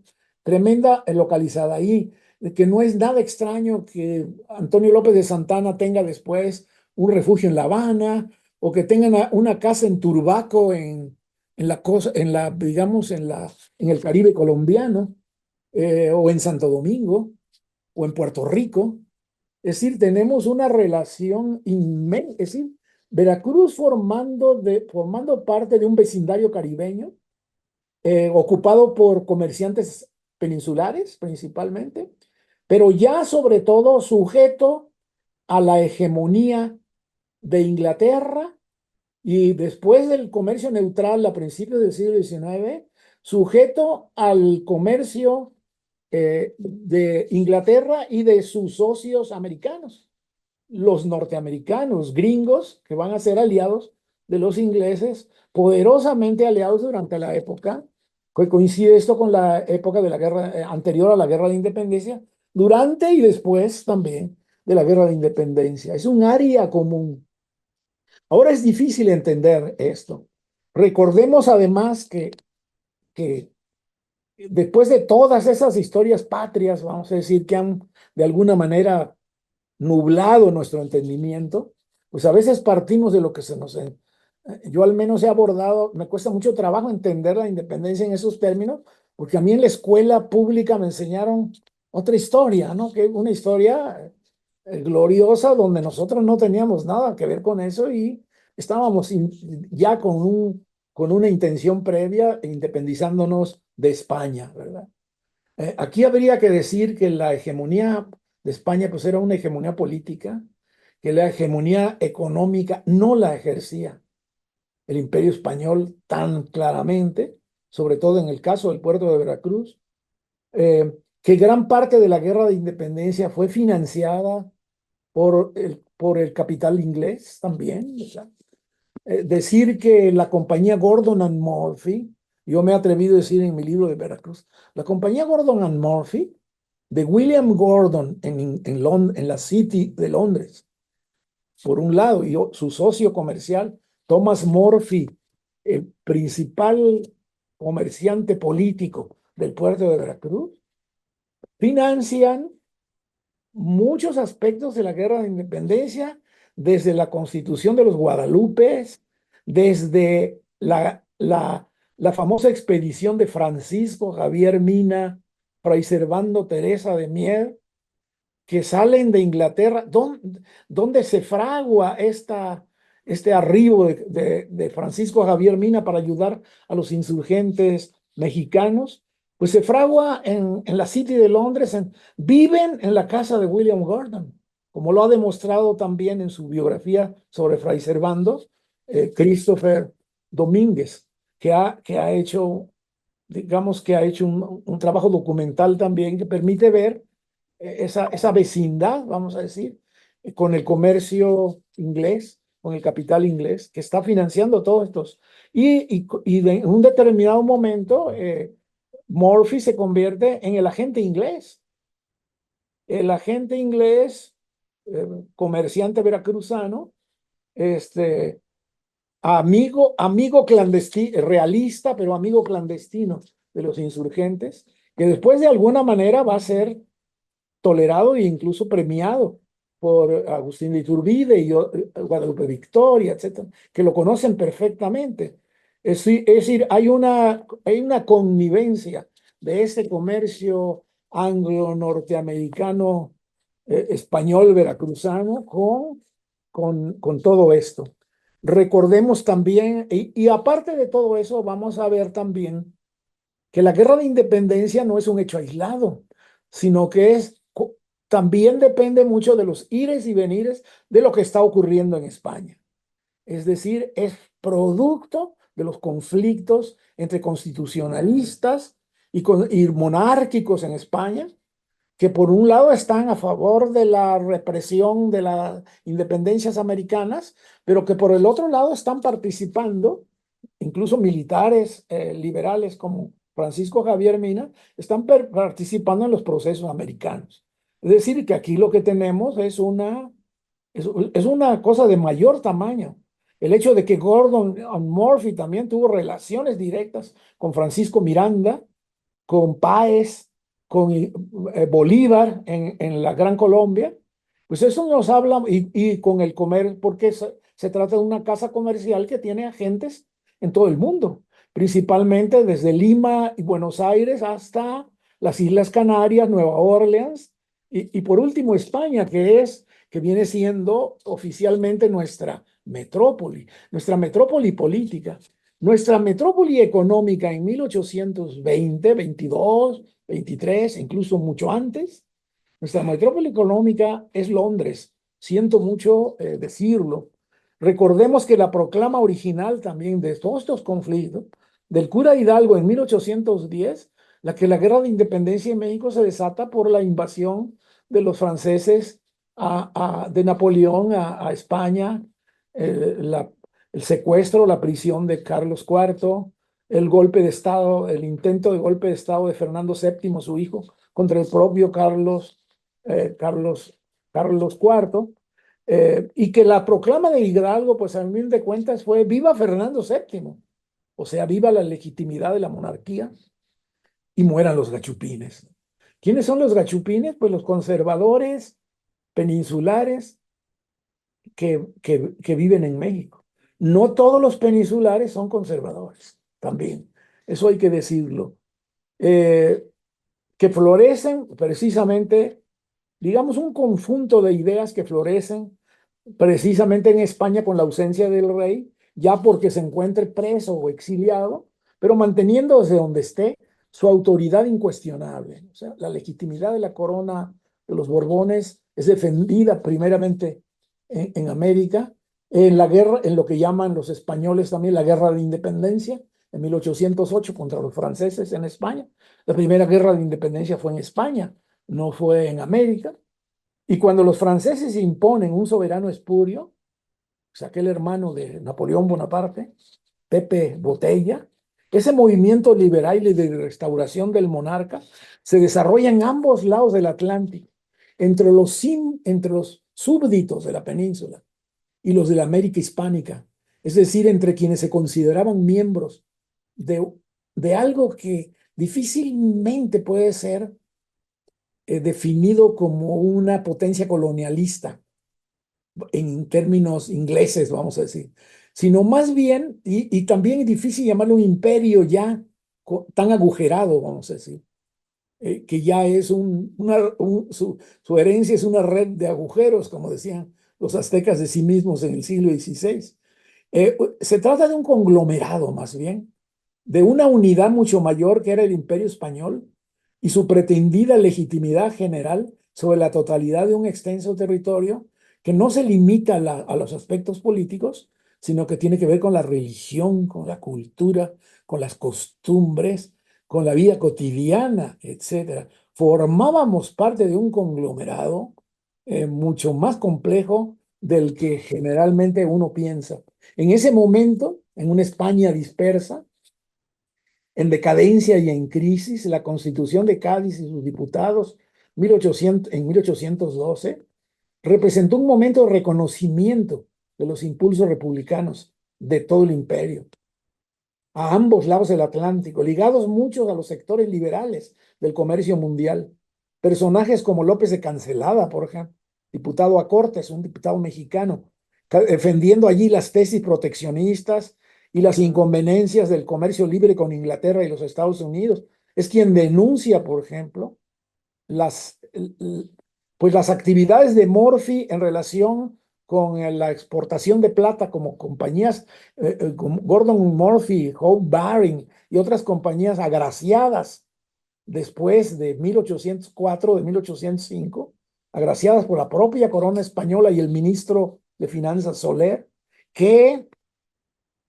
S2: tremenda localizada ahí, de que no es nada extraño que Antonio López de Santana tenga después un refugio en La Habana o que tengan una casa en Turbaco en la cosa, digamos, en el Caribe colombiano, o en Santo Domingo o en Puerto Rico. Es decir, tenemos una relación inmensa, es decir, Veracruz formando parte de un vecindario caribeño, ocupado por comerciantes peninsulares principalmente, pero ya sobre todo sujeto a la hegemonía de Inglaterra y después del comercio neutral a principios del siglo XIX, sujeto al comercio de Inglaterra y de sus socios americanos, los norteamericanos, gringos, que van a ser aliados de los ingleses, poderosamente aliados durante la época, que coincide esto con la época de la guerra, anterior a la guerra de independencia, durante y después también de la guerra de independencia. Es un área común. Ahora es difícil entender esto. Recordemos además que después de todas esas historias patrias, vamos a decir, que han de alguna manera nublado nuestro entendimiento, pues a veces partimos de lo que se nos... Yo al menos he abordado, me cuesta mucho trabajo entender la independencia en esos términos, porque a mí en la escuela pública me enseñaron otra historia, ¿no? Que una historia gloriosa donde nosotros no teníamos nada que ver con eso y estábamos ya con una intención previa independizándonos de España, ¿verdad? Aquí habría que decir que la hegemonía de España pues era una hegemonía política, que la hegemonía económica no la ejercía el Imperio Español tan claramente, sobre todo en el caso del puerto de Veracruz, que gran parte de la guerra de independencia fue financiada por el capital inglés también. O sea, decir que la compañía Gordon and Murphy, yo me he atrevido a decir en mi libro de Veracruz, la compañía Gordon and Murphy de William Gordon en la City de Londres, por un lado, y su socio comercial, Thomas Murphy, el principal comerciante político del puerto de Veracruz, financian muchos aspectos de la guerra de independencia, desde la constitución de los Guadalupes, desde la famosa expedición de Francisco Javier Mina, Fray Servando Teresa de Mier, que salen de Inglaterra, donde se fragua este arribo de Francisco Javier Mina para ayudar a los insurgentes mexicanos, pues se fragua en la City de Londres, viven en la casa de William Gordon, como lo ha demostrado también en su biografía sobre Fray Servando, Christopher Domínguez, que ha hecho, digamos que ha hecho un trabajo documental también que permite ver esa vecindad, vamos a decir, con el comercio inglés, con el capital inglés, que está financiando todos estos. Y en un determinado momento, Murphy se convierte en el agente inglés. El agente inglés, comerciante veracruzano, este, amigo clandestino, realista, pero amigo clandestino de los insurgentes, que después de alguna manera va a ser tolerado e incluso premiado por Agustín de Iturbide y Guadalupe Victoria, etcétera, que lo conocen perfectamente. Es decir, hay una connivencia de ese comercio anglo-norteamericano, español veracruzano con todo esto. Recordemos también, y aparte de todo eso, vamos a ver también que la guerra de independencia no es un hecho aislado, sino que también depende mucho de los ires y venires de lo que está ocurriendo en España. Es decir, es producto de los conflictos entre constitucionalistas y monárquicos en España, que por un lado están a favor de la represión de las independencias americanas, pero que por el otro lado están participando, incluso militares liberales como Francisco Javier Mina, están participando en los procesos americanos. Es decir, que aquí lo que tenemos es una cosa de mayor tamaño. El hecho de que Gordon Murphy también tuvo relaciones directas con Francisco Miranda, con Páez, con Bolívar en la Gran Colombia, pues eso nos habla, y con el comer, porque se trata de una casa comercial que tiene agentes en todo el mundo, principalmente desde Lima y Buenos Aires hasta las Islas Canarias, Nueva Orleans, y por último España, que viene siendo oficialmente nuestra metrópoli política. Nuestra metrópoli económica en 1820, 22, 23, incluso mucho antes, nuestra metrópoli económica es Londres. Siento mucho decirlo. Recordemos que la proclama original también de todos estos conflictos del cura Hidalgo en 1810, la guerra de independencia en México se desata por la invasión de los franceses de Napoleón a España, eh, la, el secuestro, la prisión de Carlos IV, el golpe de Estado, el intento de golpe de Estado de Fernando VII, su hijo, contra el propio Carlos, Carlos IV, y que la proclama de Hidalgo, pues al fin de cuentas fue viva Fernando VII, o sea, viva la legitimidad de la monarquía y mueran los gachupines. ¿Quiénes son los gachupines? Pues los conservadores peninsulares que viven en México. No todos los peninsulares son conservadores, también. Eso hay que decirlo. Que florecen precisamente, digamos, un conjunto de ideas que florecen precisamente en España con la ausencia del rey, ya porque se encuentre preso o exiliado, pero manteniendo desde donde esté su autoridad incuestionable. O sea, la legitimidad de la corona de los Borbones es defendida primeramente en América, en la guerra, en lo que llaman los españoles también la guerra de independencia, en 1808 contra los franceses en España. La primera guerra de independencia fue en España, no fue en América. Y cuando los franceses imponen un soberano espurio, o sea, aquel hermano de Napoleón Bonaparte, Pepe Botella, ese movimiento liberal y de restauración del monarca se desarrolla en ambos lados del Atlántico, entre los súbditos de la península y los de la América hispánica, es decir, entre quienes se consideraban miembros de, de algo que difícilmente puede ser definido como una potencia colonialista en términos ingleses, vamos a decir, sino más bien, y también es difícil llamarlo un imperio ya tan agujerado, vamos a decir, que ya es su herencia es una red de agujeros, como decían los aztecas de sí mismos en el siglo XVI. Se trata de un conglomerado más bien, de una unidad mucho mayor que era el Imperio Español y su pretendida legitimidad general sobre la totalidad de un extenso territorio que no se limita a los aspectos políticos, sino que tiene que ver con la religión, con la cultura, con las costumbres, con la vida cotidiana, etcétera. Formábamos parte de un conglomerado mucho más complejo del que generalmente uno piensa. En ese momento, en una España dispersa, en decadencia y en crisis, la Constitución de Cádiz y sus diputados en 1812 representó un momento de reconocimiento de los impulsos republicanos de todo el imperio, a ambos lados del Atlántico, ligados muchos a los sectores liberales del comercio mundial. Personajes como López de Cancelada, por ejemplo, diputado a Cortes, un diputado mexicano, defendiendo allí las tesis proteccionistas y las inconveniencias del comercio libre con Inglaterra y los Estados Unidos. Es quien denuncia, por ejemplo, las, pues las actividades de Morphy en relación con la exportación de plata como compañías como Gordon Murphy, Hope Baring y otras compañías agraciadas después de 1804, de 1805, agraciadas por la propia corona española y el ministro de Finanzas Soler, que,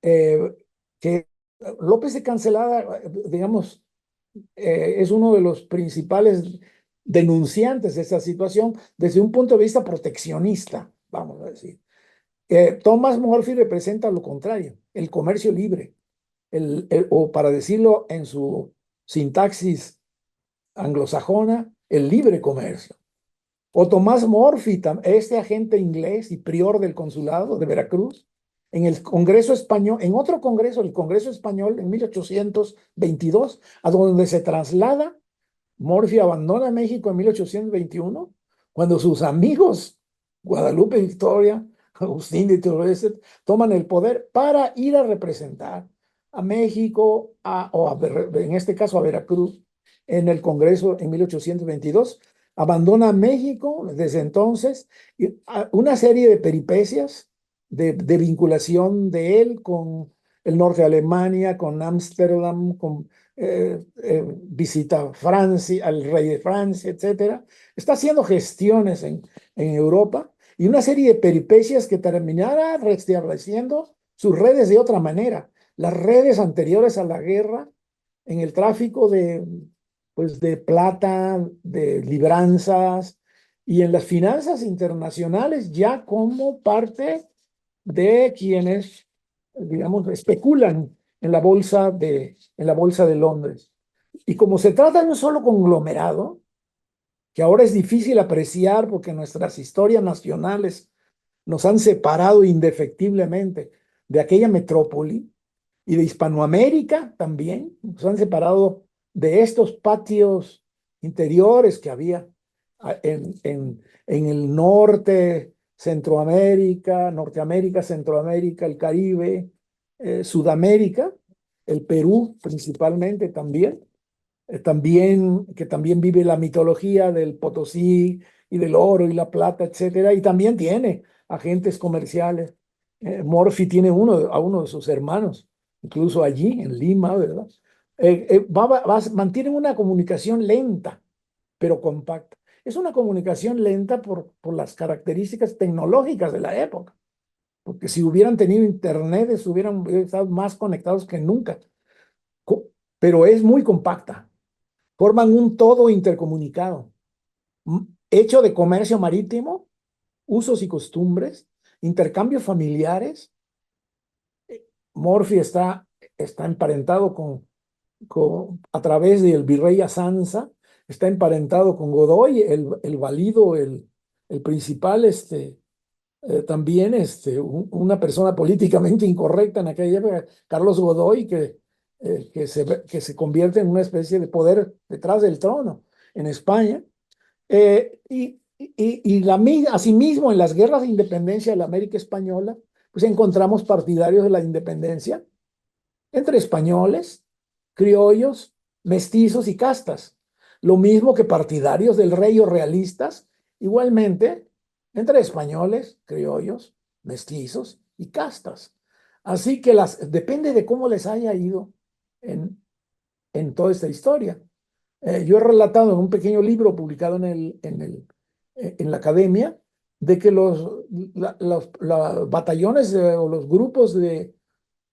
S2: eh, que López de Cancelada, digamos, es uno de los principales denunciantes de esta situación desde un punto de vista proteccionista, vamos a decir. Thomas Murphy representa lo contrario, el comercio libre, o para decirlo en su sintaxis anglosajona, el libre comercio. O Tomás Murphy, este agente inglés y prior del consulado de Veracruz, en el Congreso Español, en otro Congreso, el Congreso Español en 1822, a donde se traslada Morphy abandona México en 1821, cuando sus amigos, Guadalupe Victoria, Agustín de Iturbide, toman el poder para ir a representar a México, en este caso a Veracruz, en el Congreso en 1822. Abandona México desde entonces, y una serie de peripecias de vinculación de él con el norte de Alemania, con Ámsterdam, con visita Francia, al rey de Francia, etcétera. Está haciendo gestiones en Europa y una serie de peripecias que terminará restableciendo sus redes de otra manera. Las redes anteriores a la guerra en el tráfico pues, de plata, de libranzas y en las finanzas internacionales ya como parte de quienes, digamos, especulan en la bolsa de Londres. Y como se trata de un solo conglomerado, que ahora es difícil apreciar porque nuestras historias nacionales nos han separado indefectiblemente de aquella metrópoli y de Hispanoamérica también, nos han separado de estos patios interiores que había en el norte, Centroamérica, Norteamérica, Centroamérica, el Caribe, Sudamérica, el Perú principalmente también, que también vive la mitología del Potosí y del oro y la plata, etcétera, y también tiene agentes comerciales. Morphy tiene a uno de sus hermanos, incluso allí en Lima, ¿verdad? Mantienen una comunicación lenta, pero compacta. Es una comunicación lenta por las características tecnológicas de la época, porque si hubieran tenido internet, hubieran estado más conectados que nunca, pero es muy compacta, forman un todo intercomunicado, hecho de comercio marítimo, usos y costumbres, intercambios familiares. Morphy está emparentado a través del virrey Azanza, está emparentado con Godoy, el valido, el principal, también una persona políticamente incorrecta en aquella época, Carlos Godoy, que se convierte en una especie de poder detrás del trono en España. Asimismo, en las guerras de independencia de la América Española, pues encontramos partidarios de la independencia entre españoles, criollos, mestizos y castas. Lo mismo que partidarios del rey o realistas, igualmente entre españoles, criollos, mestizos y castas. Así que depende de cómo les haya ido en, en toda esta historia. Yo he relatado en un pequeño libro publicado en la academia de que los batallones o los grupos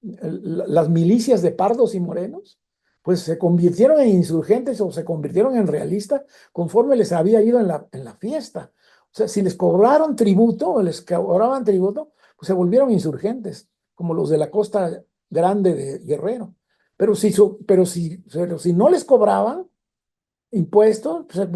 S2: las milicias de pardos y morenos, pues se convirtieron en insurgentes o se convirtieron en realistas conforme les había ido en la fiesta. O sea, si les cobraron tributo o les cobraban tributo, pues se volvieron insurgentes, como los de la Costa Grande de Guerrero. Pero si no les cobraban impuestos, pues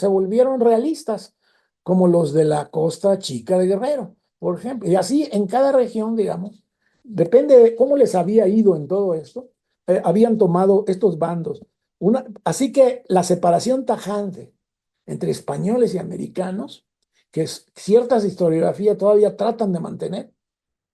S2: se volvieron realistas, como los de la Costa Chica de Guerrero, por ejemplo. Y así en cada región, digamos, depende de cómo les había ido en todo esto, habían tomado estos bandos. Así que la separación tajante entre españoles y americanos, ciertas historiografías todavía tratan de mantener,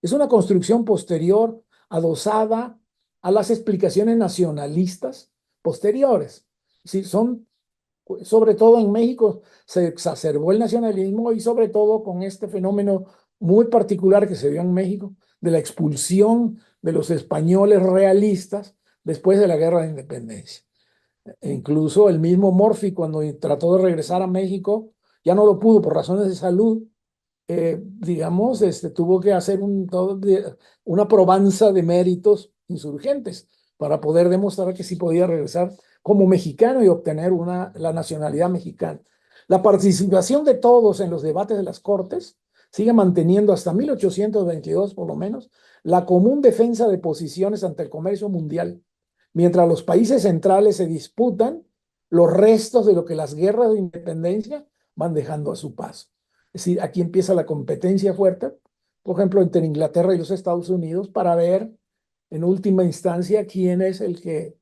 S2: es una construcción posterior, adosada a las explicaciones nacionalistas posteriores. Sí, sobre todo en México se exacerbó el nacionalismo y sobre todo con este fenómeno muy particular que se dio en México de la expulsión de los españoles realistas después de la Guerra de Independencia. Incluso el mismo Morphy, cuando trató de regresar a México, ya no lo pudo por razones de salud. Digamos, tuvo que hacer una probanza de méritos insurgentes para poder demostrar que sí podía regresar como mexicano y obtener la nacionalidad mexicana. La participación de todos en los debates de las Cortes sigue manteniendo hasta 1822, por lo menos, la común defensa de posiciones ante el comercio mundial, mientras los países centrales se disputan los restos de lo que las guerras de independencia van dejando a su paso. Es decir, aquí empieza la competencia fuerte, por ejemplo, entre Inglaterra y los Estados Unidos, para ver en última instancia quién es el que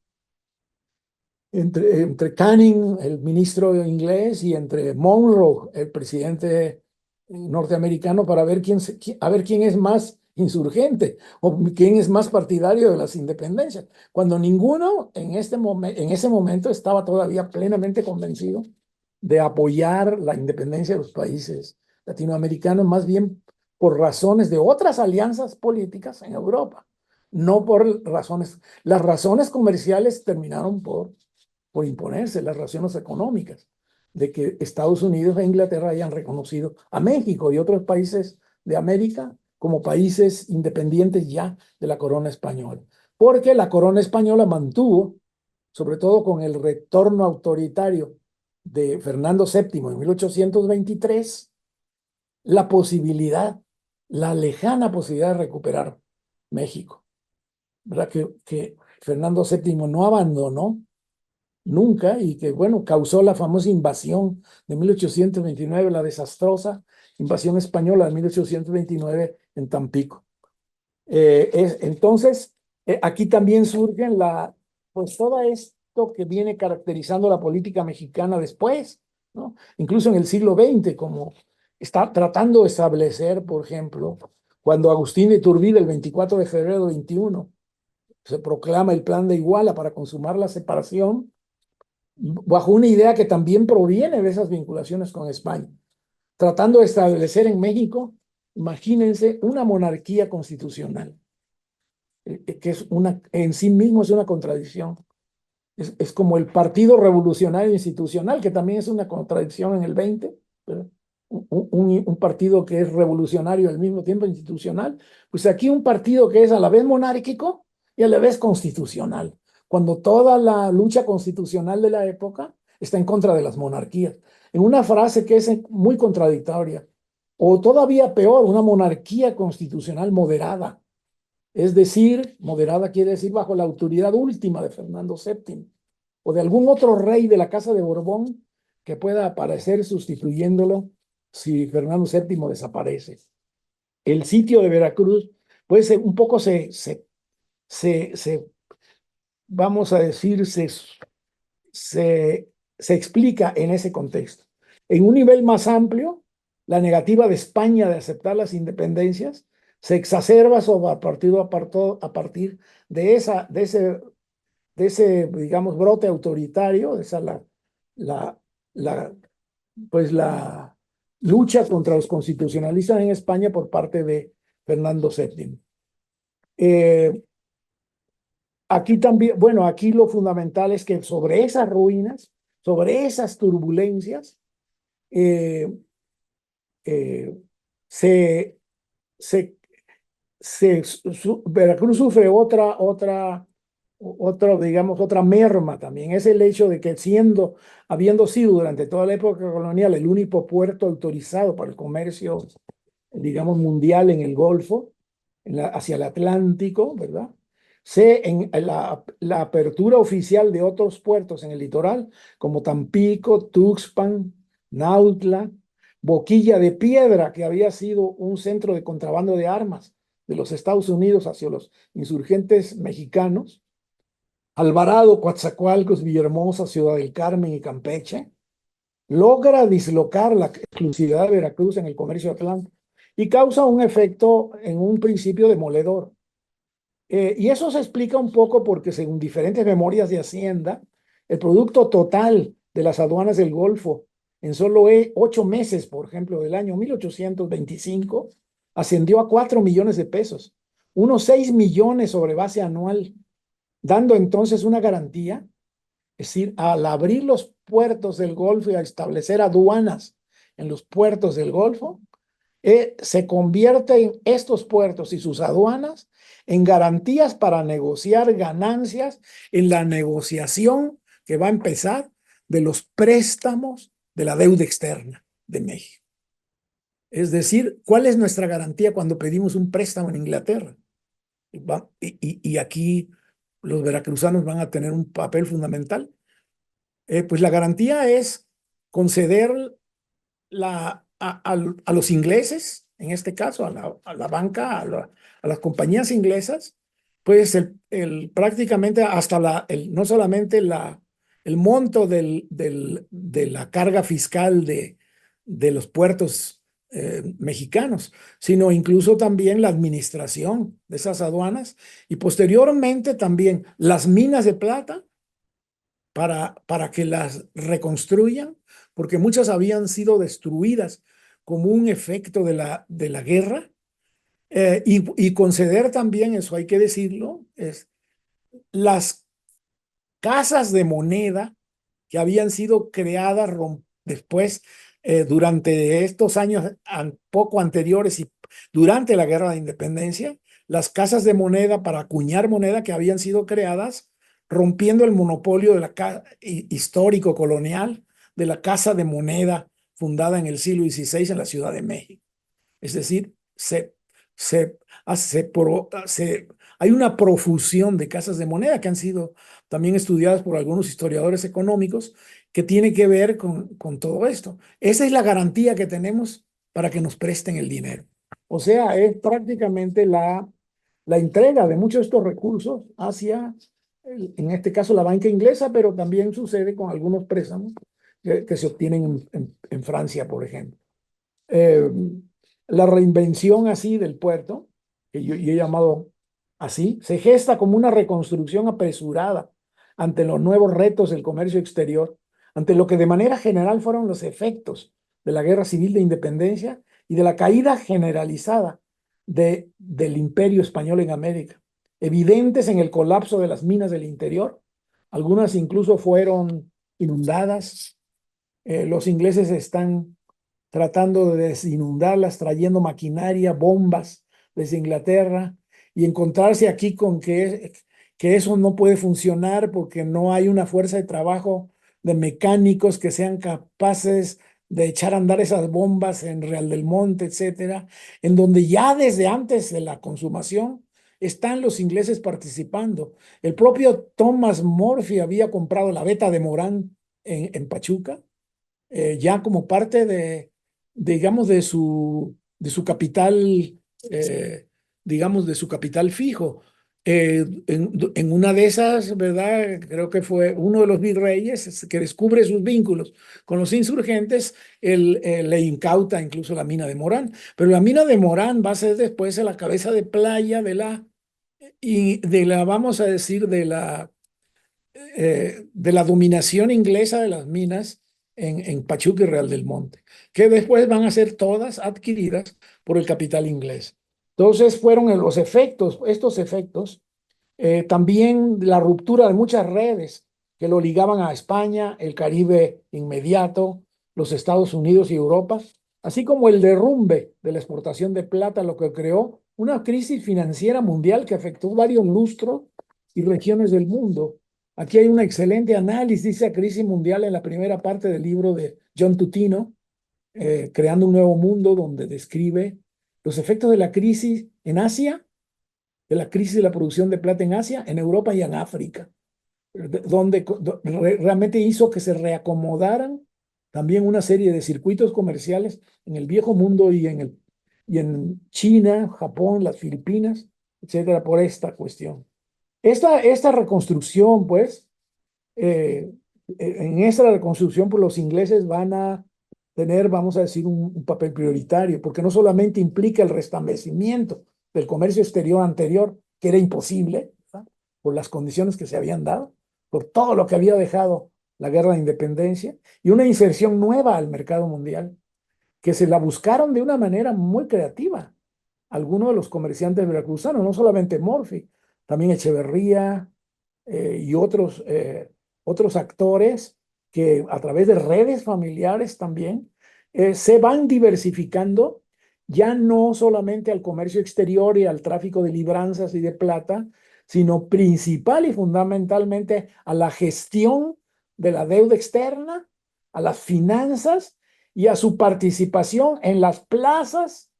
S2: entre Canning, el ministro inglés, y entre Monroe, el presidente norteamericano, para ver a ver quién es más insurgente o quién es más partidario de las independencias, cuando ninguno en ese momento estaba todavía plenamente convencido de apoyar la independencia de los países latinoamericanos, más bien por razones de otras alianzas políticas en Europa, no por razones. Las razones comerciales terminaron por imponerse, las razones económicas, de que Estados Unidos e Inglaterra hayan reconocido a México y otros países de América como países independientes ya de la corona española. Porque la corona española mantuvo, sobre todo con el retorno autoritario de Fernando VII en 1823, la posibilidad, la lejana posibilidad de recuperar México. ¿Verdad? Que Fernando VII no abandonó nunca, y que, bueno, causó la famosa invasión de 1829, la desastrosa invasión española de 1829 en Tampico. Entonces, aquí también surgen pues todo esto que viene caracterizando la política mexicana después, ¿no? Incluso en el siglo XX, como está tratando de establecer, por ejemplo, cuando Agustín de Iturbide, el 24 de febrero de 21, se proclama el Plan de Iguala para consumar la separación, bajo una idea que también proviene de esas vinculaciones con España, tratando de establecer en México, imagínense, una monarquía constitucional, que en sí mismo es una contradicción. Es como el Partido Revolucionario Institucional, que también es una contradicción en el 20, ¿verdad? Un partido que es revolucionario al mismo tiempo institucional. Pues aquí un partido que es a la vez monárquico y a la vez constitucional, cuando toda la lucha constitucional de la época está en contra de las monarquías. En una frase que es muy contradictoria, o todavía peor, una monarquía constitucional moderada. Es decir, moderada quiere decir bajo la autoridad última de Fernando VII o de algún otro rey de la Casa de Borbón que pueda aparecer sustituyéndolo si Fernando VII desaparece. El sitio de Veracruz, pues un poco vamos a decir, se explica en ese contexto. En un nivel más amplio, la negativa de España de aceptar las independencias se exacerba a partir de ese, digamos, brote autoritario, de esa la, la, pues la lucha contra los constitucionalistas en España por parte de Fernando VII. Aquí también, bueno, aquí lo fundamental es que sobre esas ruinas, sobre esas turbulencias, eh, eh, se, se, Veracruz sufre digamos, otra merma también. Es el hecho de que habiendo sido durante toda la época colonial el único puerto autorizado para el comercio, digamos, mundial en el Golfo, hacia el Atlántico, ¿verdad? La apertura oficial de otros puertos en el litoral, como Tampico, Tuxpan, Nautla, Boquilla de Piedra, que había sido un centro de contrabando de armas de los Estados Unidos hacia los insurgentes mexicanos, Alvarado, Coatzacoalcos, Villahermosa, Ciudad del Carmen y Campeche, logra dislocar la exclusividad de Veracruz en el comercio atlántico y causa un efecto en un principio demoledor. Y eso se explica un poco porque, según diferentes memorias de Hacienda, el producto total de las aduanas del Golfo en solo 8 meses, por ejemplo, del año 1825, ascendió a 4 millones de pesos, unos 6 millones sobre base anual, dando entonces una garantía. Es decir, al abrir los puertos del Golfo y a establecer aduanas en los puertos del Golfo, se convierten estos puertos y sus aduanas en garantías para negociar ganancias en la negociación que va a empezar de los préstamos de la deuda externa de México. Es decir, ¿cuál es nuestra garantía cuando pedimos un préstamo en Inglaterra? Y aquí los veracruzanos van a tener un papel fundamental. Pues la garantía es conceder a los ingleses, en este caso a la banca, a las compañías inglesas, pues prácticamente hasta no solamente el monto de la carga fiscal de los puertos mexicanos, sino incluso también la administración de esas aduanas y posteriormente también las minas de plata para que las reconstruyan, porque muchas habían sido destruidas como un efecto de la guerra. Y conceder también, eso hay que decirlo, es las casas de moneda que habían sido creadas después, durante estos años poco anteriores y durante la Guerra de Independencia, las casas de moneda para acuñar moneda que habían sido creadas rompiendo el monopolio de histórico colonial de la casa de moneda fundada en el siglo XVI en la Ciudad de México. Es decir, se, hay una profusión de casas de moneda que han sido también estudiadas por algunos historiadores económicos que tiene que ver con todo esto. Esa es la garantía que tenemos para que nos presten el dinero. O sea, es prácticamente la entrega de muchos de estos recursos hacia, en este caso, la banca inglesa, pero también sucede con algunos préstamos que se obtienen en Francia, por ejemplo. Eh, la reinvención así del puerto, que yo he llamado así, se gesta como una reconstrucción apresurada ante los nuevos retos del comercio exterior, ante lo que de manera general fueron los efectos de la Guerra Civil de Independencia y de la caída generalizada del Imperio Español en América, evidentes en el colapso de las minas del interior. Algunas incluso fueron inundadas. Los ingleses están tratando de desinundarlas, trayendo maquinaria, bombas desde Inglaterra, y encontrarse aquí con que eso no puede funcionar porque no hay una fuerza de trabajo de mecánicos que sean capaces de echar a andar esas bombas en Real del Monte, etcétera, en donde ya desde antes de la consumación están los ingleses participando. El propio Thomas Murphy había comprado la Beta de Morán en Pachuca, ya como parte digamos, de su capital, digamos, de su capital fijo. En una de esas, ¿verdad? Creo que fue uno de los virreyes que descubre sus vínculos con los insurgentes, él, le incauta incluso la mina de Morán. Pero la mina de Morán va a ser después la cabeza de playa vamos a decir, de la dominación inglesa de las minas en Pachuca y Real del Monte, que después van a ser todas adquiridas por el capital inglés. Entonces fueron los efectos, estos efectos, también la ruptura de muchas redes que lo ligaban a España, el Caribe inmediato, los Estados Unidos y Europa, así como el derrumbe de la exportación de plata, lo que creó una crisis financiera mundial que afectó varios lustros y regiones del mundo. Aquí hay un excelente análisis de esa crisis mundial en la primera parte del libro de John Tutino, Creando un Nuevo Mundo, donde describe los efectos de la crisis en Asia, de la crisis de la producción de plata en Asia, en Europa y en África, donde realmente hizo que se reacomodaran también una serie de circuitos comerciales en el viejo mundo y en China, Japón, las Filipinas, etcétera, por esta cuestión. Esta reconstrucción, pues, en esta reconstrucción, pues los ingleses van a tener, vamos a decir, un papel prioritario, porque no solamente implica el restablecimiento del comercio exterior anterior, que era imposible, ¿verdad? Por las condiciones que se habían dado, por todo lo que había dejado la guerra de independencia, y una inserción nueva al mercado mundial, que se la buscaron de una manera muy creativa. Algunos de los comerciantes veracruzanos, no solamente Murphy, también Echeverría, y otros actores que a través de redes familiares también se van diversificando, ya no solamente al comercio exterior y al tráfico de libranzas y de plata, sino principal y fundamentalmente a la gestión de la deuda externa, a las finanzas y a su participación en las plazas,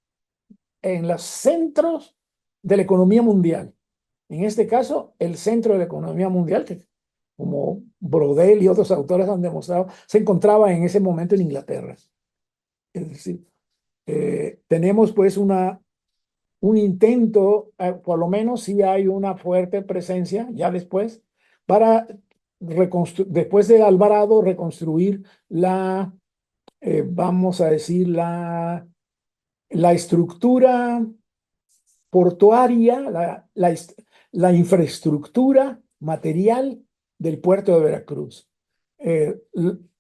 S2: en los centros de la economía mundial. En este caso, el centro de la economía mundial, que como Brodel y otros autores han demostrado, se encontraba en ese momento en Inglaterra. Es decir, tenemos pues un intento, por lo menos sí hay una fuerte presencia ya después, para después de Alvarado, reconstruir vamos a decir, la estructura portuaria, la infraestructura material del puerto de Veracruz.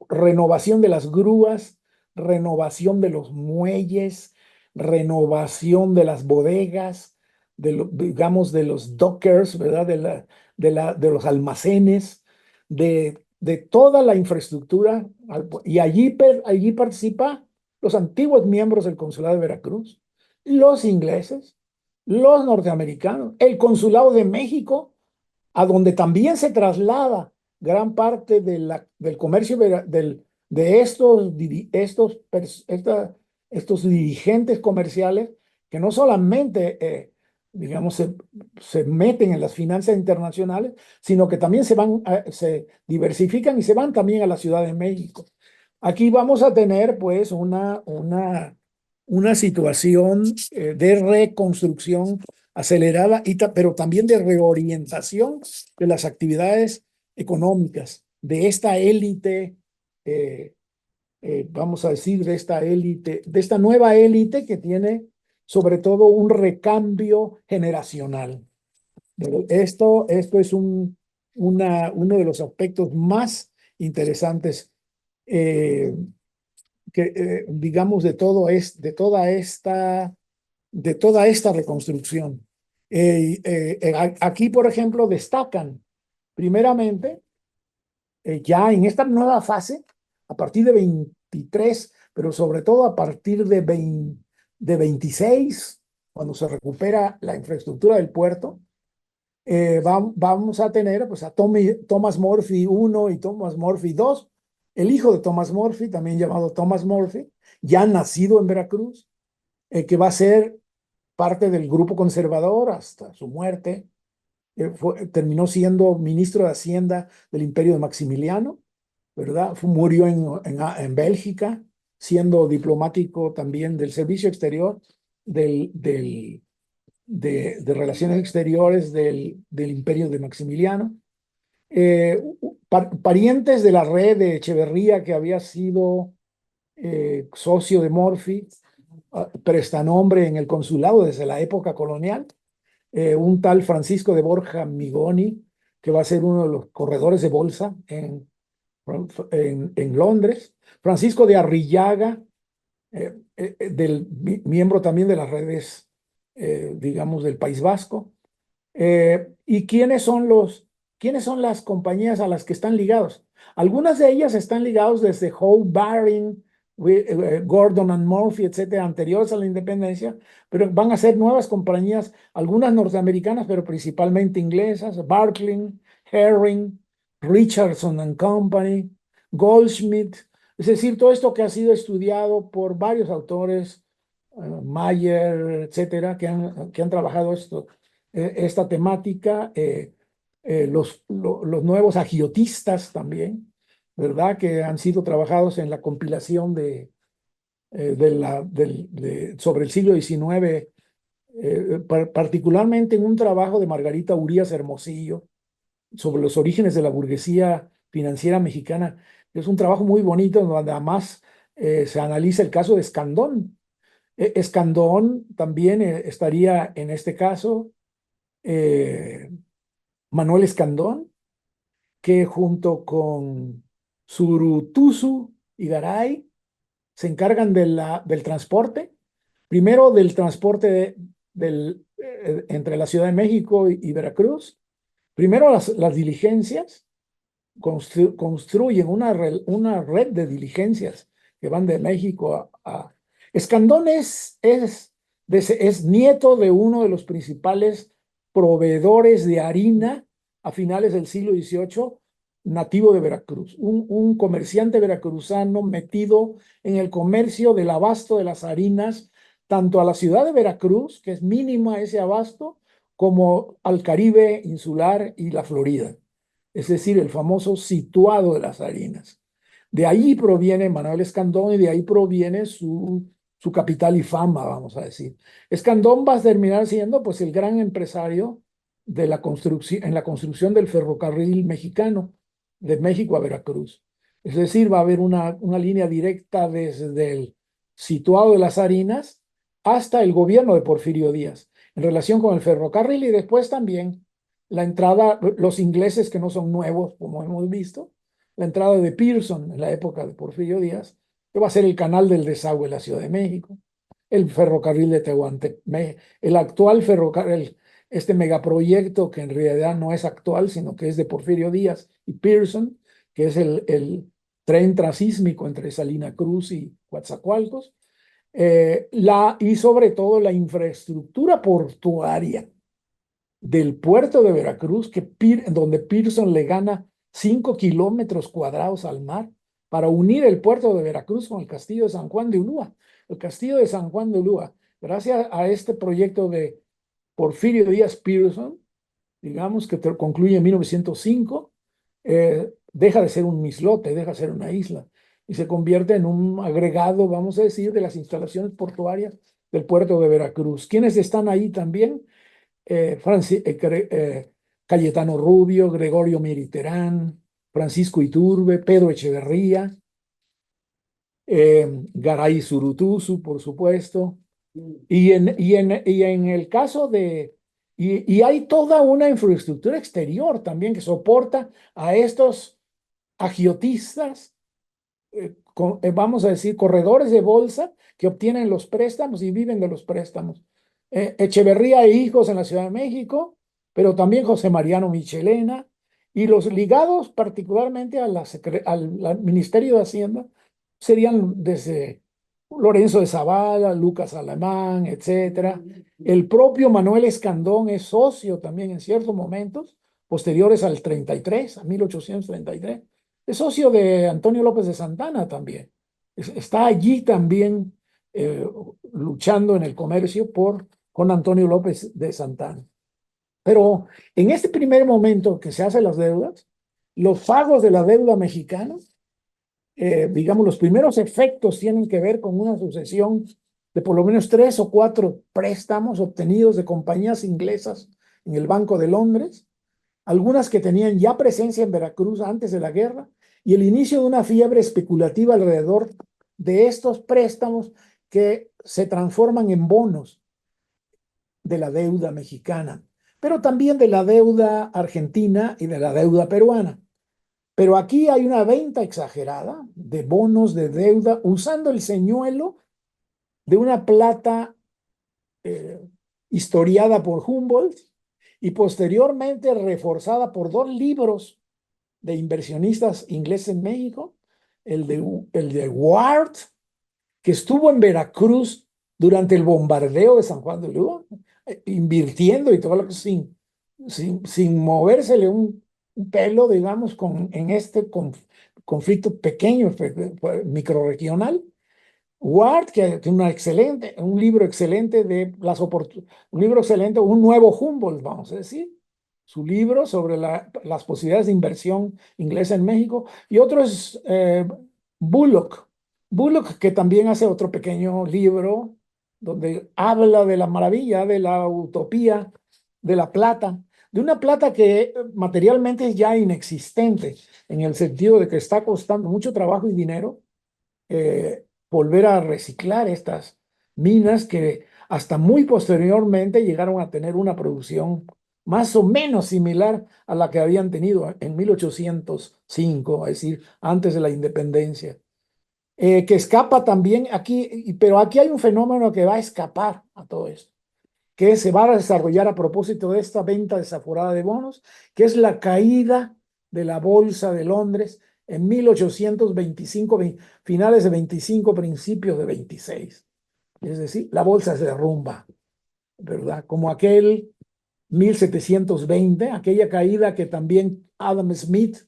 S2: Renovación de las grúas, renovación de los muelles, renovación de las bodegas, digamos, de los dockers, ¿verdad? De los almacenes, de toda la infraestructura. Y allí participa los antiguos miembros del Consulado de Veracruz, los ingleses, los norteamericanos, el Consulado de México, a donde también se traslada gran parte del comercio de estos dirigentes comerciales que no solamente, digamos, se meten en las finanzas internacionales, sino que también se diversifican y se van también a la Ciudad de México. Aquí vamos a tener, pues, una situación de reconstrucción acelerada, pero también de reorientación de las actividades económicas de esta élite, vamos a decir, de esta élite, de esta nueva élite que tiene sobre todo un recambio generacional. Esto es uno de los aspectos más interesantes digamos, de toda esta reconstrucción. Aquí, por ejemplo, destacan, primeramente, ya en esta nueva fase, a partir de 23, pero sobre todo a partir de 26, cuando se recupera la infraestructura del puerto, vamos a tener pues, a Thomas Murphy I y Thomas Murphy II, el hijo de Thomas Murphy, también llamado Thomas Murphy, ya nacido en Veracruz, que va a ser parte del grupo conservador hasta su muerte. Terminó siendo ministro de Hacienda del Imperio de Maximiliano, ¿verdad? Murió en Bélgica, siendo diplomático también del Servicio Exterior de Relaciones Exteriores del Imperio de Maximiliano. Parientes de la red de Echeverría, que había sido socio de Murphy, prestanombre en el consulado desde la época colonial, un tal Francisco de Borja Migoni, que va a ser uno de los corredores de bolsa en Londres, Francisco de Arrillaga, miembro también de las redes, digamos, del País Vasco. ¿Y quiénes son las compañías a las que están ligados? Algunas de ellas están ligados desde Howe Baring, Gordon and Murphy, etcétera, anteriores a la independencia, pero van a ser nuevas compañías, algunas norteamericanas, pero principalmente inglesas: Barclay, Herring, Richardson and Company, Goldschmidt. Es decir, todo esto que ha sido estudiado por varios autores, Mayer, etcétera, que han trabajado esta temática, los nuevos agiotistas también, ¿verdad? Que han sido trabajados en la compilación sobre el siglo XIX, particularmente en un trabajo de Margarita Urías Hermosillo sobre los orígenes de la burguesía financiera mexicana. Es un trabajo muy bonito donde además se analiza el caso de Escandón. Escandón también estaría en este caso, Manuel Escandón, que junto con Surutuzu y Garay se encargan del transporte, primero del transporte entre la Ciudad de México y Veracruz, primero las diligencias, construyen una red de diligencias que van de México a... Escandón es nieto de uno de los principales proveedores de harina a finales del siglo XVIII, nativo de Veracruz, un comerciante veracruzano metido en el comercio del abasto de las harinas, tanto a la ciudad de Veracruz, que es mínima ese abasto, como al Caribe insular y la Florida, es decir, el famoso situado de las harinas. De ahí proviene Manuel Escandón y de ahí proviene su capital y fama, vamos a decir. Escandón va a terminar siendo pues el gran empresario en la construcción del ferrocarril mexicano, de México a Veracruz. Es decir, va a haber una línea directa desde el situado de Las Harinas hasta el gobierno de Porfirio Díaz, en relación con el ferrocarril, y después también la entrada, los ingleses que no son nuevos, como hemos visto, la entrada de Pearson en la época de Porfirio Díaz, que va a ser el canal del desagüe de la Ciudad de México, el ferrocarril de Tehuantepec, el actual ferrocarril, este megaproyecto que en realidad no es actual, sino que es de Porfirio Díaz y Pearson, que es el tren transísmico entre Salina Cruz y Coatzacoalcos, y sobre todo la infraestructura portuaria del puerto de Veracruz, donde Pearson le gana 5 kilómetros cuadrados al mar para unir el puerto de Veracruz con el castillo de San Juan de Ulúa. El castillo de San Juan de Ulúa, gracias a este proyecto de Porfirio Díaz Pearson, digamos que concluye en 1905, deja de ser un islote, deja de ser una isla y se convierte en un agregado, vamos a decir, de las instalaciones portuarias del puerto de Veracruz. ¿Quiénes están ahí también? Cayetano Rubio, Gregorio Meriterán, Francisco Iturbe, Pedro Echeverría, Garay Zurutuzu, por supuesto. Y en el caso de, y hay toda una infraestructura exterior también que soporta a estos agiotistas, vamos a decir, corredores de bolsa que obtienen los préstamos y viven de los préstamos. Echeverría e hijos en la Ciudad de México, pero también José Mariano Michelena, y los ligados particularmente al Ministerio de Hacienda serían desde Lorenzo de Zavala, Lucas Alemán, etcétera. El propio Manuel Escandón es socio también en ciertos momentos, posteriores al 33, a 1833. Es socio de Antonio López de Santana también. Está allí también luchando en el comercio con Antonio López de Santana. Pero en este primer momento que se hacen las deudas, los pagos de la deuda mexicana, digamos, los primeros efectos tienen que ver con una sucesión de por lo menos 3 o 4 préstamos obtenidos de compañías inglesas en el Banco de Londres, algunas que tenían ya presencia en Veracruz antes de la guerra, y el inicio de una fiebre especulativa alrededor de estos préstamos que se transforman en bonos de la deuda mexicana, pero también de la deuda argentina y de la deuda peruana. Pero aquí hay una venta exagerada de bonos de deuda usando el señuelo de una plata historiada por Humboldt y posteriormente reforzada por 2 libros de inversionistas ingleses en México, el de Ward, que estuvo en Veracruz durante el bombardeo de San Juan de Ulúa, invirtiendo y todo lo que sin movérsele un pelo, digamos, en este conflicto pequeño, microrregional. Ward, que tiene un libro excelente un libro excelente, un nuevo Humboldt, vamos a decir, su libro sobre las posibilidades de inversión inglesa en México, y otro es Bullock. Bullock, que también hace otro pequeño libro donde habla de la maravilla, de la utopía, de la plata, de una plata que materialmente es ya inexistente, en el sentido de que está costando mucho trabajo y dinero volver a reciclar estas minas que hasta muy posteriormente llegaron a tener una producción más o menos similar a la que habían tenido en 1805, es decir, antes de la independencia. Que escapa también aquí, pero aquí hay un fenómeno que va a escapar a todo esto, que se va a desarrollar a propósito de esta venta desaforada de bonos, que es la caída de la Bolsa de Londres en 1825, finales de 25, principios de 26. Es decir, la bolsa se derrumba, ¿verdad? Como aquel 1720, aquella caída que también Adam Smith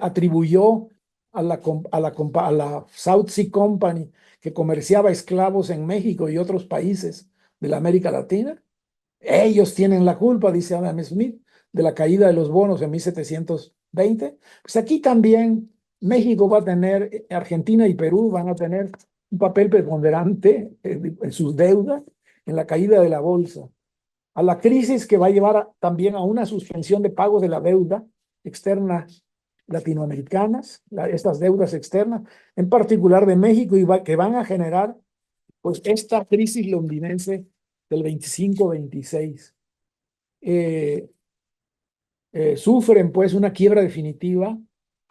S2: atribuyó a la South Sea Company, que comerciaba esclavos en México y otros países de la América Latina. Ellos tienen la culpa, dice Adam Smith, de la caída de los bonos en 1720. Pues aquí también México va a tener, Argentina y Perú van a tener un papel preponderante en sus deudas, en la caída de la bolsa, a la crisis que va a llevar también a una suspensión de pagos de la deuda externa latinoamericanas, estas deudas externas, en particular de México, que van a generar pues esta crisis londinense del 25-26. Sufren pues una quiebra definitiva.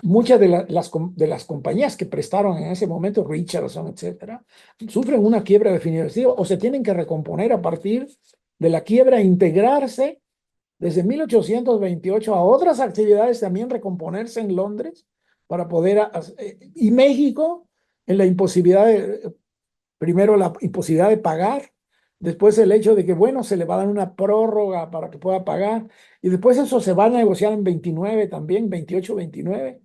S2: Muchas de las compañías que prestaron en ese momento, Richardson, etcétera, sufren una quiebra definitiva o se tienen que recomponer a partir de la quiebra e integrarse desde 1828 a otras actividades, también recomponerse en Londres para poder, y México en la imposibilidad de, primero la imposibilidad de pagar, después el hecho de que, bueno, se le va a dar una prórroga para que pueda pagar, y después eso se va a negociar en 29 también, 28, 29,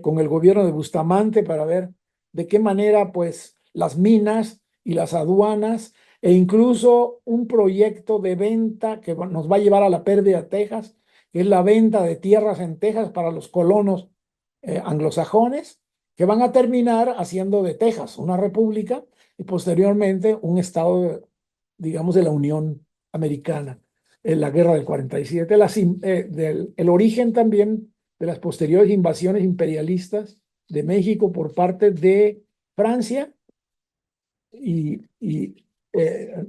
S2: con el gobierno de Bustamante para ver de qué manera, pues, las minas y las aduanas, e incluso un proyecto de venta que nos va a llevar a la pérdida de Texas, que es la venta de tierras en Texas para los colonos anglosajones, que van a terminar haciendo de Texas una república y posteriormente un estado, digamos, de la Unión Americana, en la guerra del 47, el origen también de las posteriores invasiones imperialistas de México por parte de Francia y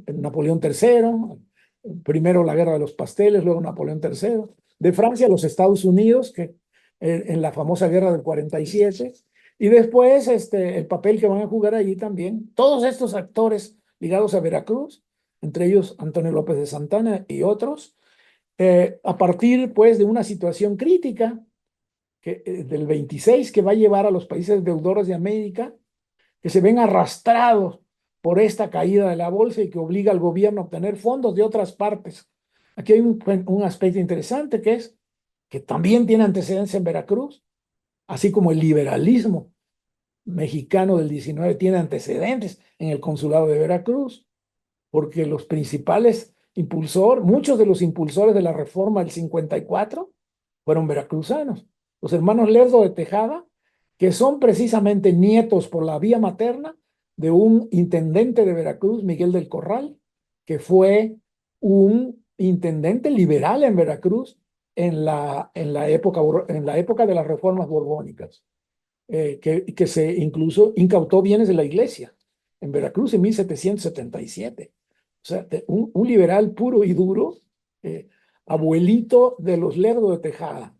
S2: Napoleón III, primero la guerra de los pasteles, luego Napoleón III, de Francia a los Estados Unidos, que en la famosa guerra del 47, y después el papel que van a jugar allí también, todos estos actores ligados a Veracruz, entre ellos Antonio López de Santana y otros, a partir pues de una situación crítica del 26 que va a llevar a los países deudores de América que se ven arrastrados por esta caída de la bolsa y que obliga al gobierno a obtener fondos de otras partes. Aquí hay un aspecto interesante que es que también tiene antecedentes en Veracruz, así como el liberalismo mexicano del 19 tiene antecedentes en el consulado de Veracruz, porque los principales impulsores, muchos de los impulsores de la reforma del 54 fueron veracruzanos. Los hermanos Lerdo de Tejada, que son precisamente nietos por la vía materna de un intendente de Veracruz, Miguel del Corral, que fue un intendente liberal en Veracruz en la época de las reformas borbónicas, que se incluso incautó bienes de la iglesia en Veracruz en 1777. O sea, un liberal puro y duro, abuelito de los Lerdo de Tejada.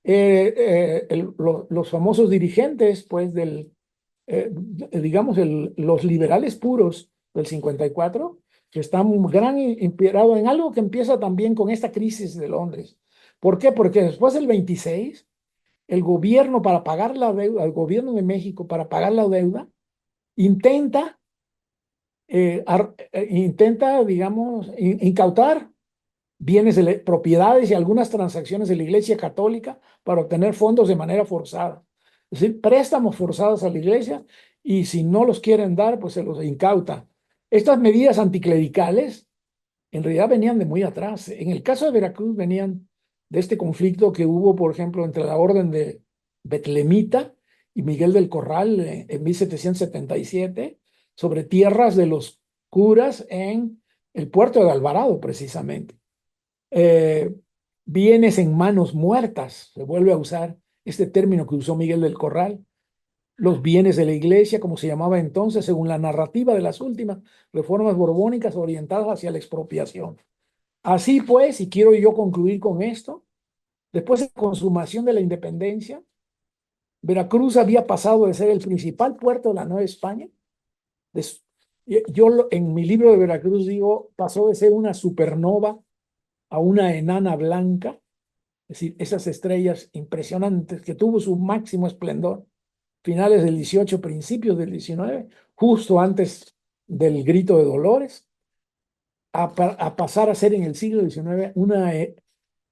S2: Los famosos dirigentes, pues, digamos, los liberales puros del 54, que están inspirados en algo que empieza también con esta crisis de Londres. ¿Por qué? Porque después del 26, el gobierno para pagar la deuda, el gobierno de México para pagar la deuda, intenta, digamos, incautar bienes, propiedades y algunas transacciones de la Iglesia Católica para obtener fondos de manera forzada. Es decir, préstamos forzados a la Iglesia y si no los quieren dar, pues se los incauta. Estas medidas anticlericales en realidad venían de muy atrás. En el caso de Veracruz venían de este conflicto que hubo, por ejemplo, entre la Orden de Betlemita y Miguel del Corral en 1777 sobre tierras de los curas en el puerto de Alvarado, precisamente. Eh, Bienes en manos muertas, se vuelve a usar este término que usó Miguel del Corral, los bienes de la iglesia, como se llamaba entonces, según la narrativa de las últimas reformas borbónicas orientadas hacia la expropiación. Así pues, y quiero yo concluir con esto, después de la consumación de la independencia, Veracruz había pasado de ser el principal puerto de la Nueva España. Yo en mi libro de Veracruz digo, pasó de ser una supernova a una enana blanca, es decir, esas estrellas impresionantes que tuvo su máximo esplendor finales del 18, principios del 19, justo antes del Grito de Dolores, a pasar a ser en el siglo XIX una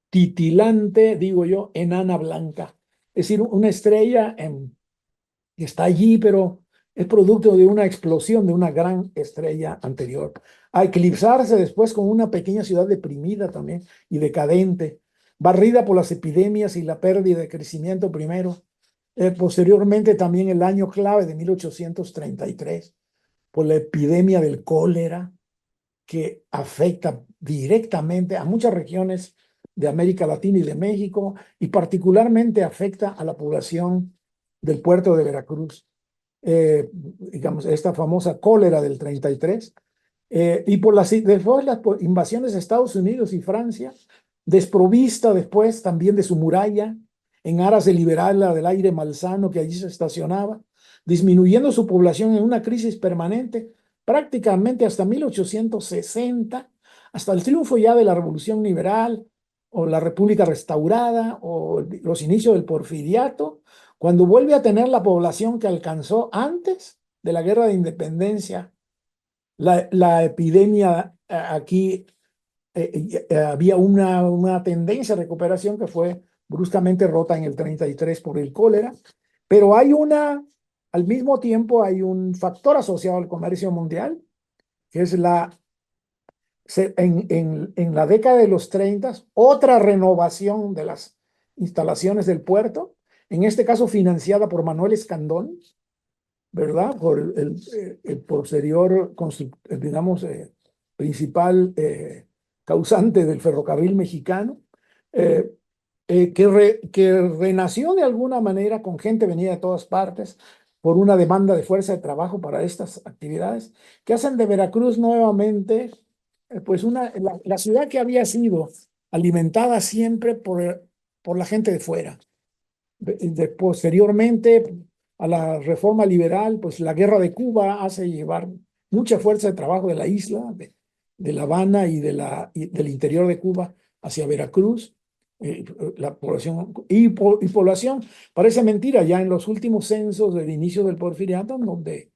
S2: titilante, digo yo, enana blanca. Es decir, una estrella que está allí, pero es producto de una explosión de una gran estrella anterior. A eclipsarse después con una pequeña ciudad deprimida también y decadente, barrida por las epidemias y la pérdida de crecimiento primero. Posteriormente también el año clave de 1833, por la epidemia del cólera que afecta directamente a muchas regiones de América Latina y de México, y particularmente afecta a la población del puerto de Veracruz. Digamos, esta famosa cólera del 33, y por después las invasiones de Estados Unidos y Francia, desprovista después también de su muralla, en aras de liberarla del aire malsano que allí se estacionaba, disminuyendo su población en una crisis permanente prácticamente hasta 1860, hasta el triunfo ya de la Revolución Liberal o la República Restaurada o los inicios del Porfiriato, cuando vuelve a tener la población que alcanzó antes de la Guerra de Independencia. La epidemia aquí, había una tendencia de recuperación que fue bruscamente rota en el 33 por el cólera, pero al mismo tiempo hay un factor asociado al comercio mundial, que es en la década de los 30, otra renovación de las instalaciones del puerto, en este caso financiada por Manuel Escandón, ¿verdad? Por el posterior, digamos, principal causante del ferrocarril mexicano, eh, que renació de alguna manera con gente venida de todas partes por una demanda de fuerza de trabajo para estas actividades, que hacen de Veracruz nuevamente, pues la ciudad que había sido alimentada siempre por la gente de fuera. Posteriormente a la reforma liberal, pues la guerra de Cuba hace llevar mucha fuerza de trabajo de la isla, de La Habana y del interior de Cuba hacia Veracruz. La población y población, parece mentira, ya en los últimos censos del inicio del Porfiriato, donde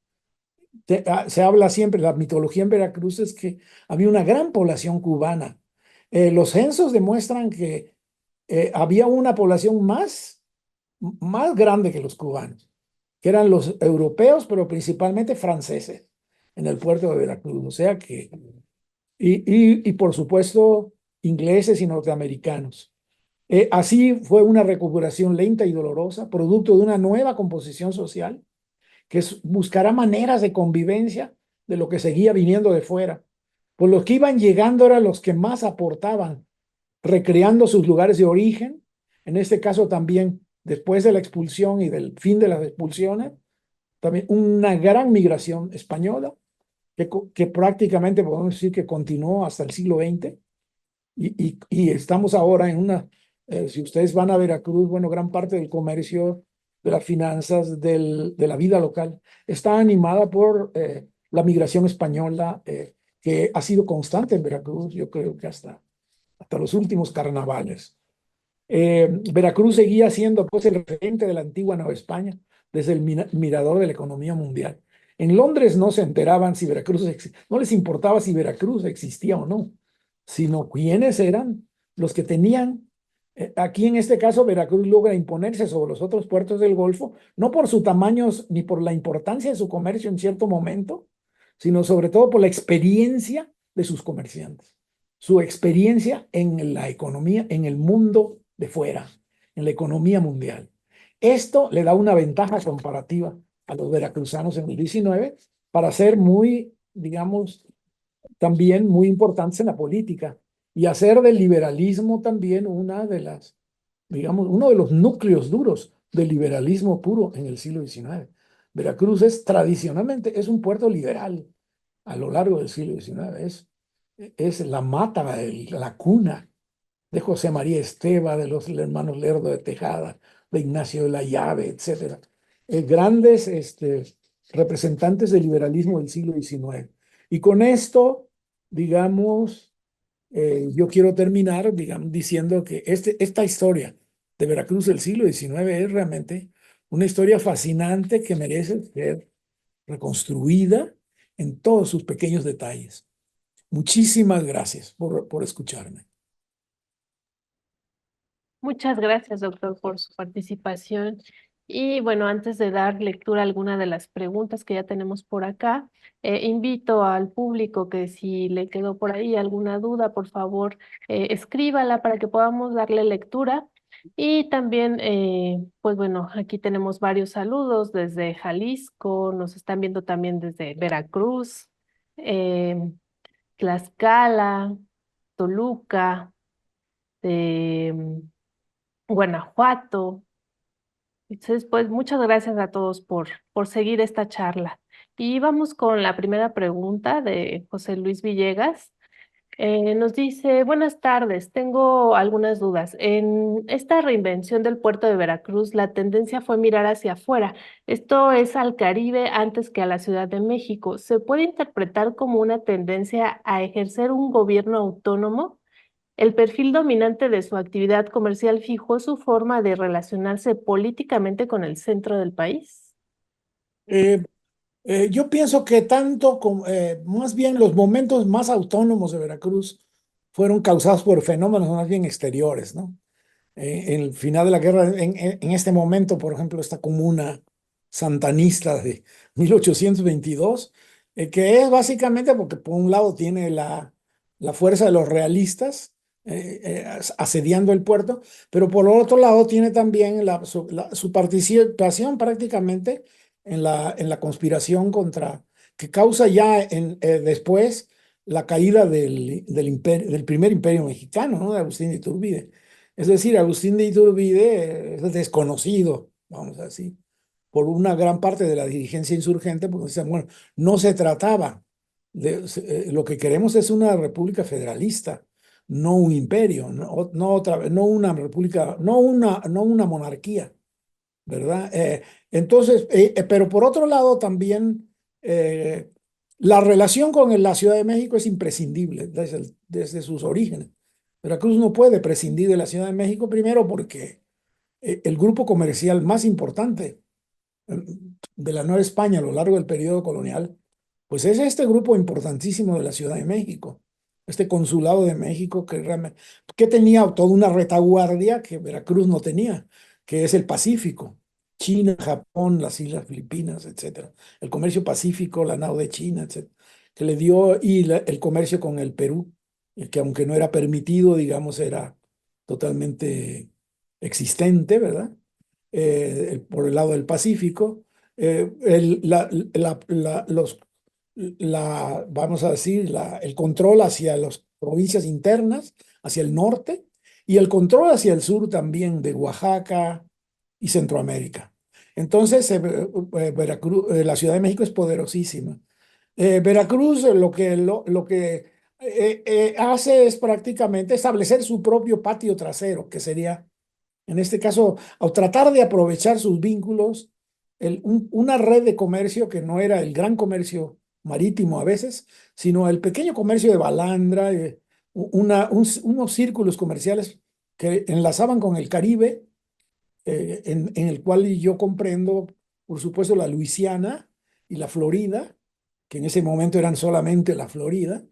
S2: se habla siempre, la mitología en Veracruz es que había una gran población cubana. Los censos demuestran que había una población más grande que los cubanos, que eran los europeos, pero principalmente franceses, en el puerto de Veracruz. O sea que, y por supuesto, ingleses y norteamericanos. Así fue una recuperación lenta y dolorosa, producto de una nueva composición social, que buscará maneras de convivencia de lo que seguía viniendo de fuera. Pues los que iban llegando eran los que más aportaban, recreando sus lugares de origen, en este caso también después de la expulsión y del fin de las expulsiones, también una gran migración española que prácticamente podemos decir que continuó hasta el siglo XX y estamos ahora en si ustedes van a Veracruz, bueno, gran parte del comercio, de las finanzas, de la vida local, está animada por la migración española que ha sido constante en Veracruz, yo creo que hasta los últimos carnavales. Veracruz seguía siendo pues el referente de la antigua Nueva España desde el mirador de la economía mundial. En Londres no se enteraban si no les importaba si Veracruz existía o no, sino quiénes eran los que tenían. Aquí en este caso Veracruz logra imponerse sobre los otros puertos del Golfo, no por su tamaño ni por la importancia de su comercio en cierto momento, sino sobre todo por la experiencia de sus comerciantes, su experiencia en la economía, en el mundo de fuera, en la economía mundial. Esto le da una ventaja comparativa a los veracruzanos en el 19 para ser muy, digamos, también muy importantes en la política y hacer del liberalismo también digamos, uno de los núcleos duros del liberalismo puro en el siglo XIX. Veracruz tradicionalmente es un puerto liberal a lo largo del siglo XIX. Es la mata, la cuna de José María Esteva, de los hermanos Lerdo de Tejada, de Ignacio de la Llave, etcétera. Grandes representantes del liberalismo del siglo XIX. Y con esto, digamos, yo quiero terminar, digamos, diciendo que esta historia de Veracruz del siglo XIX es realmente una historia fascinante que merece ser reconstruida en todos sus pequeños detalles. Muchísimas gracias por escucharme.
S1: Muchas gracias, doctor, por su participación. Y bueno, antes de dar lectura a alguna de las preguntas que ya tenemos por acá, invito al público que si le quedó por ahí alguna duda, por favor, escríbala para que podamos darle lectura. Y también, pues bueno, aquí tenemos varios saludos desde Jalisco, nos están viendo también desde Veracruz, eh, Tlaxcala, Toluca. de Guanajuato. Entonces, pues muchas gracias a todos por seguir esta charla. Y vamos con la primera pregunta de José Luis Villegas. Nos dice, buenas tardes, tengo algunas dudas. En esta reinvención del puerto de Veracruz, la tendencia fue mirar hacia afuera. Esto es al Caribe antes que a la Ciudad de México. ¿Se puede interpretar como una tendencia a ejercer un gobierno autónomo? El perfil dominante de su actividad comercial fijó su forma de relacionarse políticamente con el centro del país.
S2: Eh, yo pienso que tanto como, más bien los momentos más autónomos de Veracruz fueron causados por fenómenos más bien exteriores, ¿no? En el final de la guerra, en este momento, por ejemplo, esta comuna santanista de 1822, que es básicamente porque por un lado tiene la fuerza de los realistas asediando el puerto, pero por otro lado tiene también su participación prácticamente en la conspiración contra, que causa ya después la caída del primer imperio mexicano, ¿no? De Agustín de Iturbide. Es decir, Agustín de Iturbide es desconocido, vamos a decir, por una gran parte de la dirigencia insurgente, porque decían, bueno, no se trataba lo que queremos es una república federalista, no un imperio, no una república, no una monarquía, ¿verdad? Entonces, pero por otro lado también la relación con la Ciudad de México es imprescindible desde sus orígenes. Veracruz no puede prescindir de la Ciudad de México primero porque el grupo comercial más importante de la Nueva España a lo largo del periodo colonial, pues es este grupo importantísimo de la Ciudad de México, este consulado de México que realmente, que tenía toda una retaguardia que Veracruz no tenía, que es el Pacífico, China, Japón, las Islas Filipinas, etcétera, el comercio pacífico, la nao de China, etcétera, que le dio, y el comercio con el Perú, que aunque no era permitido, digamos, era totalmente existente, ¿verdad? Por el lado del Pacífico, vamos a decir, el control hacia las provincias internas, hacia el norte, y el control hacia el sur también de Oaxaca y Centroamérica. Entonces, Veracruz, la Ciudad de México es poderosísima. Veracruz lo que hace es prácticamente establecer su propio patio trasero, que sería en este caso, al tratar de aprovechar sus vínculos, una red de comercio que no era el gran comercio marítimo a veces, sino el pequeño comercio de balandra, unos círculos comerciales que enlazaban con el Caribe, en el cual yo comprendo, por supuesto, la Luisiana y la Florida, que en ese momento eran solamente la Florida,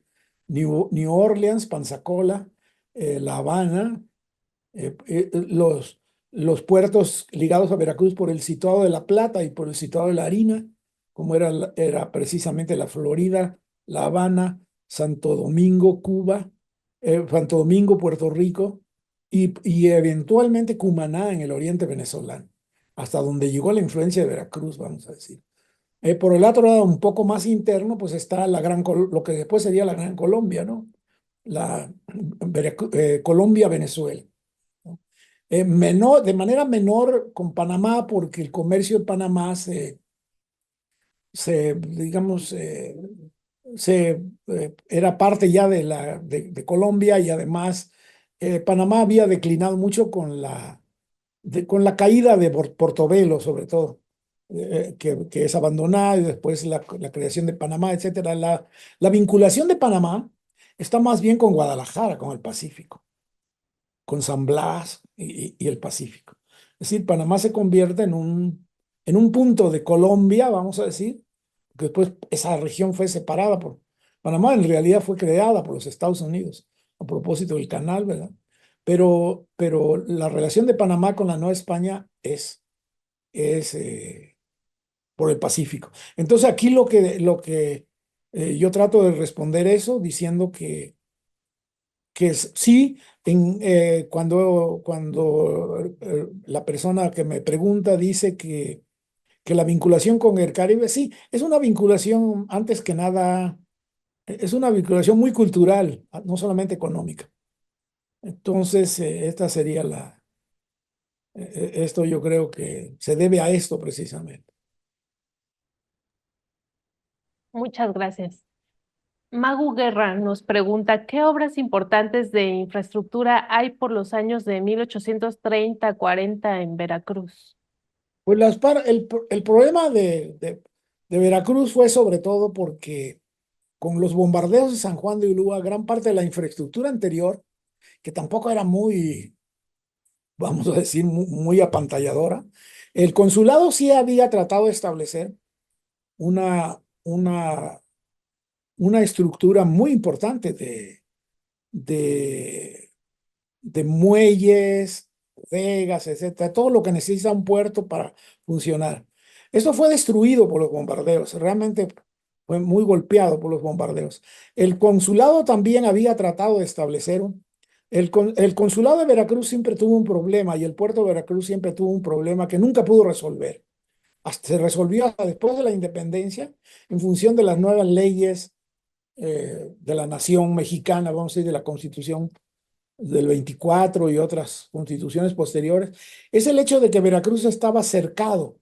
S2: New Orleans, Pensacola, La Habana, los puertos ligados a Veracruz por el situado de La Plata y por el situado de la harina, como era precisamente la Florida, La Habana, Santo Domingo, Cuba, Santo Domingo, Puerto Rico y eventualmente Cumaná en el oriente venezolano, hasta donde llegó la influencia de Veracruz, vamos a decir. Por el otro lado, un poco más interno, pues está lo que después sería la Gran Colombia, ¿no? Colombia, Venezuela, ¿no? De manera menor con Panamá, porque el comercio de Panamá digamos, era parte ya de Colombia y además Panamá había declinado mucho con la caída de Portobelo, sobre todo, que es abandonada y después la creación de Panamá, etcétera. La vinculación de Panamá está más bien con Guadalajara, con el Pacífico, con San Blas y el Pacífico. Es decir, Panamá se convierte en un punto de Colombia, vamos a decir, que después esa región fue separada Panamá en realidad fue creada por los Estados Unidos a propósito del canal, ¿verdad? Pero la relación de Panamá con la Nueva España es por el Pacífico. Entonces aquí yo trato de responder eso diciendo que sí, cuando la persona que me pregunta dice que la vinculación con el Caribe, sí, es una vinculación antes que nada, es una vinculación muy cultural, no solamente económica. Entonces, esta sería esto yo creo que se debe a esto precisamente.
S1: Muchas gracias. Magu Guerra nos pregunta, ¿qué obras importantes de infraestructura hay por los años de 1830-40 en Veracruz?
S2: Pues el problema de Veracruz fue sobre todo porque con los bombardeos de San Juan de Ulúa, gran parte de la infraestructura anterior, que tampoco era muy, vamos a decir, muy apantalladora, el consulado sí había tratado de establecer una, una, una estructura muy importante de, de muelles, bodegas, etcétera, todo lo que necesita un puerto para funcionar. Esto fue destruido por los bombardeos, realmente fue muy golpeado por los bombardeos. El consulado también había tratado de establecer el consulado de Veracruz siempre tuvo un problema y el puerto de Veracruz siempre tuvo un problema que nunca pudo resolver. Se resolvió hasta después de la independencia en función de las nuevas leyes de la nación mexicana, vamos a decir, de la Constitución del 24 y otras constituciones posteriores, es el hecho de que Veracruz estaba cercado,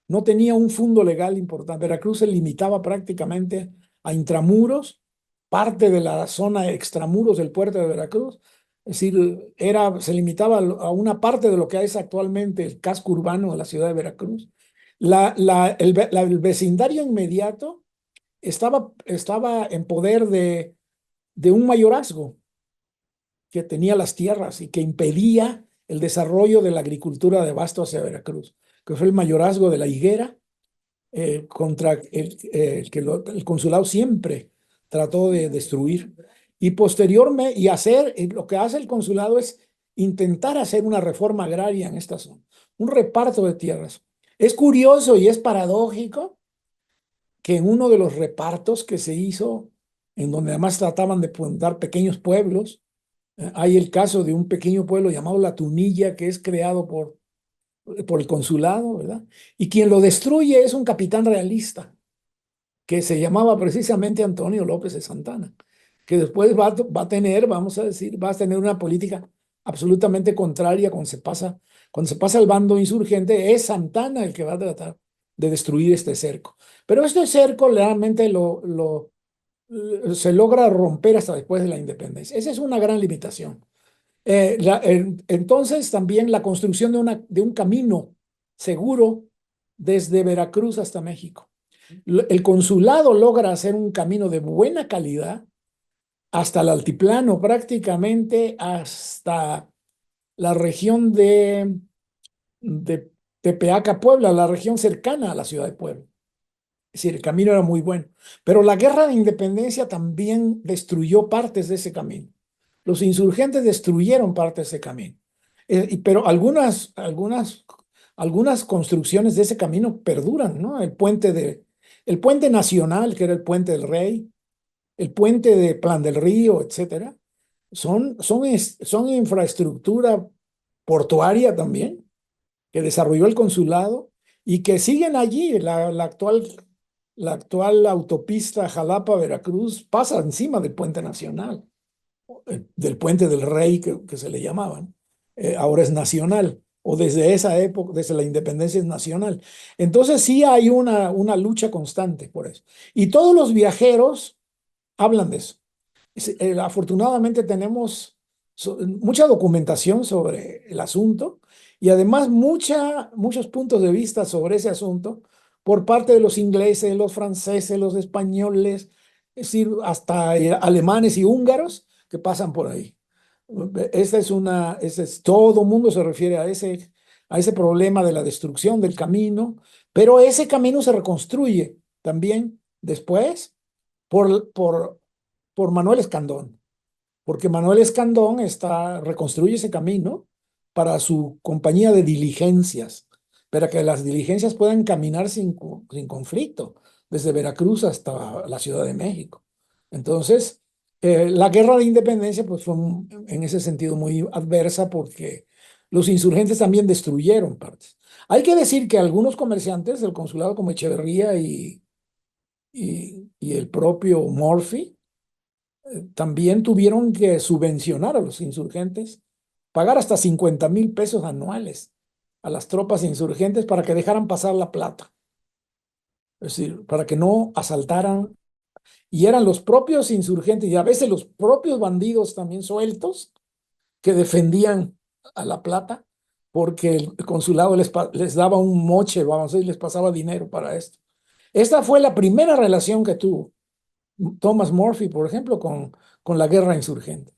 S2: no tenía un fundo legal importante. Veracruz se limitaba prácticamente a intramuros, parte de la zona extramuros del puerto de Veracruz, es decir, se limitaba a una parte de lo que es actualmente el casco urbano de la ciudad de Veracruz. El vecindario inmediato estaba en poder de un mayorazgo que tenía las tierras y que impedía el desarrollo de la agricultura de abasto hacia Veracruz, que fue el mayorazgo de la higuera, contra el consulado siempre trató de destruir. Y posteriormente, lo que hace el consulado es intentar hacer una reforma agraria en esta zona, un reparto de tierras. Es curioso y es paradójico que en uno de los repartos que se hizo, en donde además trataban de fundar pequeños pueblos, hay el caso de un pequeño pueblo llamado La Tunilla, que es creado por el consulado, ¿verdad? Y quien lo destruye es un capitán realista, que se llamaba precisamente Antonio López de Santana, que después va a tener, vamos a decir, va a tener una política absolutamente contraria cuando se pasa al bando insurgente, es Santana el que va a tratar de destruir este cerco. Pero este cerco realmente se logra romper hasta después de la independencia. Esa es una gran limitación. Entonces, también la construcción de un camino seguro desde Veracruz hasta México. El consulado logra hacer un camino de buena calidad hasta el altiplano, prácticamente hasta la región de Tepeaca, Puebla, la región cercana a la ciudad de Puebla. Es decir, el camino era muy bueno. Pero la guerra de independencia también destruyó partes de ese camino. Los insurgentes destruyeron parte de ese camino. Pero algunas construcciones de ese camino perduran, ¿no? El puente nacional, que era el puente del Rey, el puente de Plan del Río, etcétera, son infraestructura portuaria también, que desarrolló el consulado y que siguen allí. La actual autopista Jalapa-Veracruz pasa encima del puente nacional, del puente del Rey que se le llamaban, ahora es nacional, o desde esa época, desde la independencia es nacional. Entonces sí hay una lucha constante por eso. Y todos los viajeros hablan de eso. Afortunadamente tenemos mucha documentación sobre el asunto y además muchos puntos de vista sobre ese asunto por parte de los ingleses, los franceses, los españoles, es decir, hasta alemanes y húngaros que pasan por ahí. Todo mundo se refiere a ese problema de la destrucción del camino, pero ese camino se reconstruye también después por Manuel Escandón, porque Manuel Escandón reconstruye ese camino para su compañía de diligencias, para que las diligencias puedan caminar sin conflicto, desde Veracruz hasta la Ciudad de México. Entonces, la guerra de independencia pues, fue en ese sentido muy adversa porque los insurgentes también destruyeron partes. Hay que decir que algunos comerciantes del consulado como Echeverría y el propio Murphy también tuvieron que subvencionar a los insurgentes, pagar hasta 50,000 pesos anuales a las tropas insurgentes para que dejaran pasar la plata, es decir, para que no asaltaran. Y eran los propios insurgentes y a veces los propios bandidos también sueltos que defendían a La Plata, porque el consulado les daba un moche, vamos a decir, les pasaba dinero para esto. Esta fue la primera relación que tuvo Thomas Murphy, por ejemplo, con la guerra insurgente.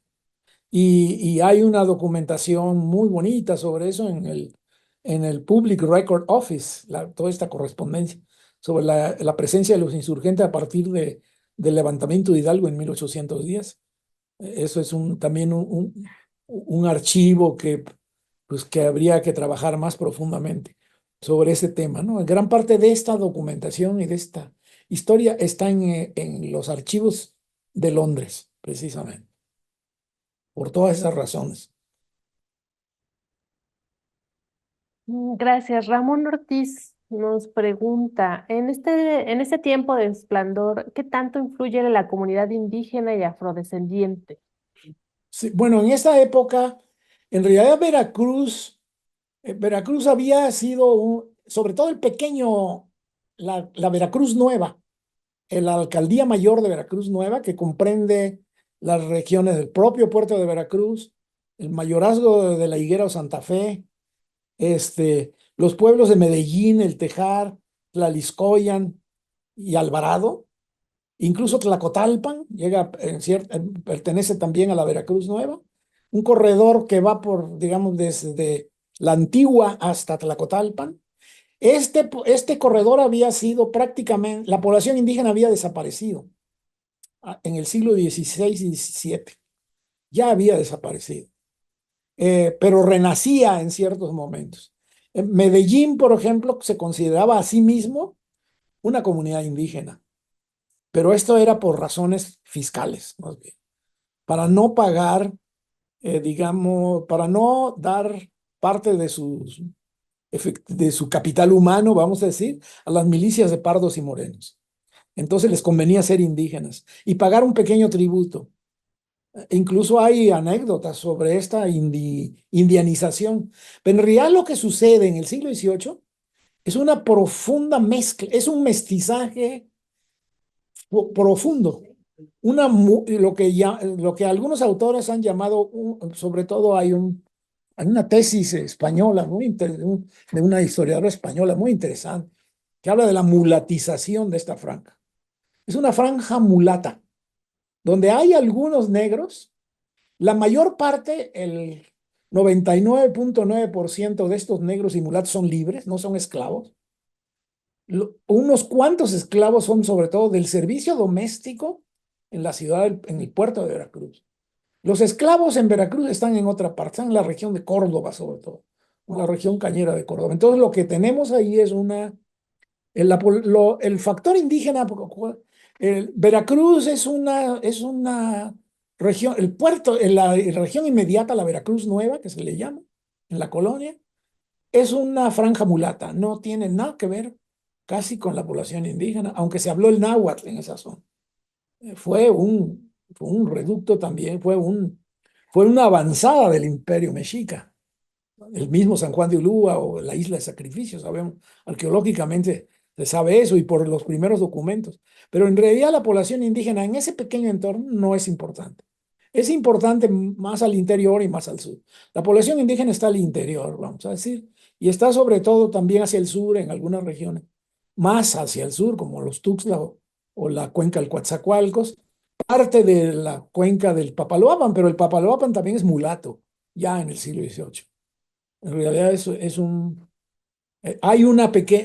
S2: Y hay una documentación muy bonita sobre eso en el Public Record Office, toda esta correspondencia sobre la presencia de los insurgentes a partir del levantamiento de Hidalgo en 1810. Eso es también un archivo pues, que habría que trabajar más profundamente sobre ese tema, ¿no? Gran parte de esta documentación y de esta historia está en los archivos de Londres, precisamente, por todas esas razones.
S1: Gracias. Ramón Ortiz nos pregunta, en este tiempo de esplendor, ¿qué tanto influye la comunidad indígena y afrodescendiente?
S2: Sí, bueno, en esa época, en realidad Veracruz había sido, sobre todo el pequeño, la Veracruz Nueva, la alcaldía mayor de Veracruz Nueva, que comprende las regiones del propio puerto de Veracruz, el mayorazgo de la Higuera o Santa Fe, los pueblos de Medellín, El Tejar, Tlaliscoyan y Alvarado, incluso Tlacotalpan, pertenece también a la Veracruz Nueva, un corredor que va digamos, desde la antigua hasta Tlacotalpan. Este corredor había sido prácticamente, la población indígena había desaparecido en el siglo XVI y XVII, ya había desaparecido, pero renacía en ciertos momentos. En Medellín, por ejemplo, se consideraba a sí mismo una comunidad indígena, pero esto era por razones fiscales, más bien, para no pagar, digamos, para no dar parte de su capital humano, vamos a decir, a las milicias de pardos y morenos. Entonces les convenía ser indígenas y pagar un pequeño tributo. Incluso hay anécdotas sobre esta indianización. Pero en realidad lo que sucede en el siglo XVIII es una profunda mezcla, es un mestizaje profundo. Lo que algunos autores han llamado, sobre todo hay una tesis española, de una historiadora española muy interesante, que habla de la mulatización de esta franja. Es una franja mulata, donde hay algunos negros, la mayor parte, el 99,9% de estos negros y mulatos son libres, no son esclavos. Unos cuantos esclavos son sobre todo del servicio doméstico en la ciudad, en el puerto de Veracruz. Los esclavos en Veracruz están en otra parte, están en la región de Córdoba sobre todo, en la región cañera de Córdoba. Entonces lo que tenemos ahí es el factor indígena. Veracruz es una región, el puerto, en la región inmediata, la Veracruz Nueva, que se le llama, en la colonia, es una franja mulata, no tiene nada que ver casi con la población indígena, aunque se habló el náhuatl en esa zona. Fue un reducto también, fue una avanzada del imperio mexica. El mismo San Juan de Ulúa o la isla de Sacrificio, sabemos, arqueológicamente se sabe eso y por los primeros documentos. Pero en realidad la población indígena en ese pequeño entorno no es importante. Es importante más al interior y más al sur. La población indígena está al interior, vamos a decir, y está sobre todo también hacia el sur en algunas regiones, más hacia el sur, como los Tuxtla o la cuenca del Coatzacoalcos, parte de la cuenca del Papaloapan, pero el Papaloapan también es mulato, ya en el siglo XVIII. En realidad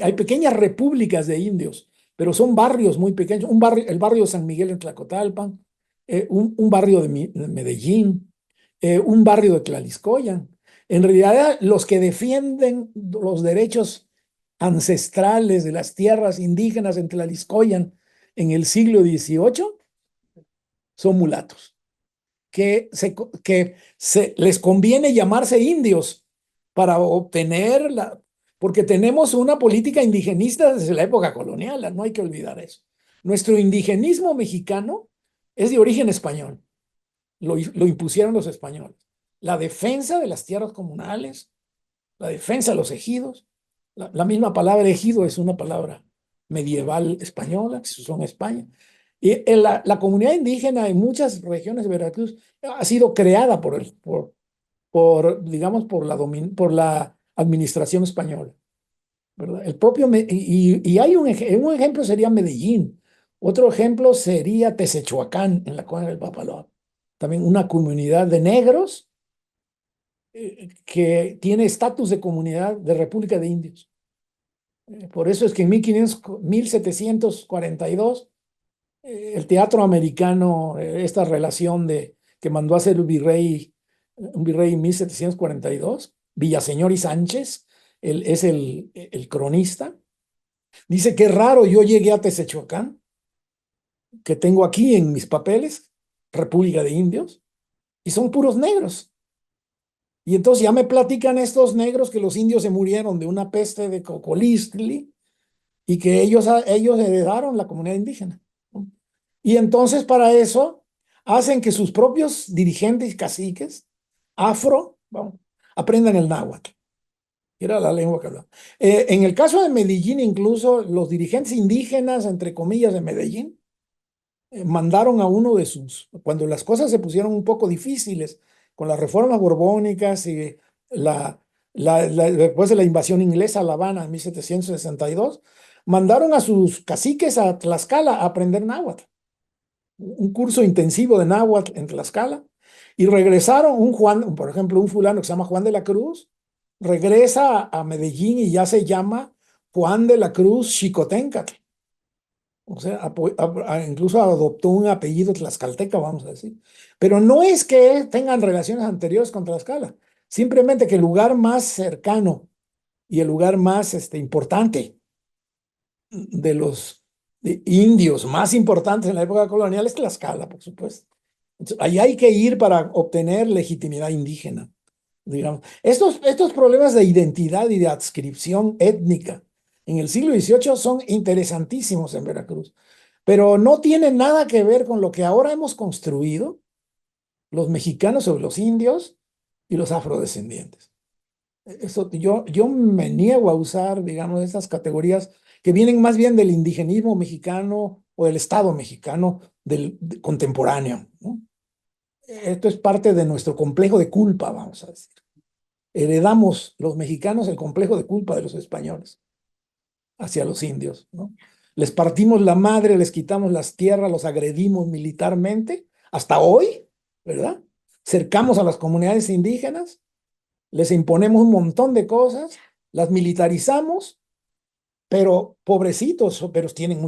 S2: hay pequeñas repúblicas de indios, pero son barrios muy pequeños. El barrio de San Miguel en Tlacotalpan, un barrio de Medellín, un barrio de Tlaliscoyan. En realidad, los que defienden los derechos ancestrales de las tierras indígenas en Tlaliscoyan en el siglo XVIII son mulatos, les conviene llamarse indios para obtener porque tenemos una política indigenista desde la época colonial, no hay que olvidar eso. Nuestro indigenismo mexicano es de origen español, lo impusieron los españoles. La defensa de las tierras comunales, la defensa de los ejidos, la misma palabra ejido es una palabra medieval española que se usó en España. Y la comunidad indígena en muchas regiones de Veracruz ha sido creada digamos, por la administración española, ¿verdad? Y hay un ejemplo sería Medellín, otro ejemplo sería Tezechuacán, en la cuenca del Papaloapan. También una comunidad de negros que tiene estatus de comunidad de República de Indios. Por eso es que en 1742 el teatro americano, esta relación que mandó a hacer un virrey en 1742, Villaseñor y Sánchez, es el cronista, dice que raro yo llegué a Tezechuacán, que tengo aquí en mis papeles, República de Indios, y son puros negros. Y entonces ya me platican estos negros que los indios se murieron de una peste de cocolistli y que ellos heredaron la comunidad indígena, ¿no? Y entonces para eso hacen que sus propios dirigentes y caciques afro, vamos, aprendan el náhuatl, que era la lengua que hablaban. En el caso de Medellín, incluso los dirigentes indígenas, entre comillas, de Medellín, mandaron a uno de cuando las cosas se pusieron un poco difíciles con las reformas borbónicas y después de la invasión inglesa a La Habana en 1762, mandaron a sus caciques a Tlaxcala a aprender náhuatl, un curso intensivo de náhuatl en Tlaxcala, y regresaron por ejemplo, un fulano que se llama Juan de la Cruz, regresa a Medellín y ya se llama Juan de la Cruz Xicoténcatl. O sea, incluso adoptó un apellido tlaxcalteca, vamos a decir. Pero no es que tengan relaciones anteriores con Tlaxcala, simplemente que el lugar más cercano y el lugar más importante de los indios más importantes en la época colonial es Tlaxcala, por supuesto. Entonces, ahí hay que ir para obtener legitimidad indígena, digamos. Estos problemas de identidad y de adscripción étnica en el siglo XVIII son interesantísimos en Veracruz, pero no tienen nada que ver con lo que ahora hemos construido los mexicanos sobre los indios y los afrodescendientes. Yo me niego a usar, digamos, estas categorías que vienen más bien del indigenismo mexicano o del Estado mexicano contemporáneo, ¿no? Esto es parte de nuestro complejo de culpa, vamos a decir. Heredamos los mexicanos el complejo de culpa de los españoles hacia los indios, ¿no? Les partimos la madre, les quitamos las tierras, los agredimos militarmente, hasta hoy, ¿verdad? Cercamos a las comunidades indígenas, les imponemos un montón de cosas, las militarizamos, pero pobrecitos, pero tienen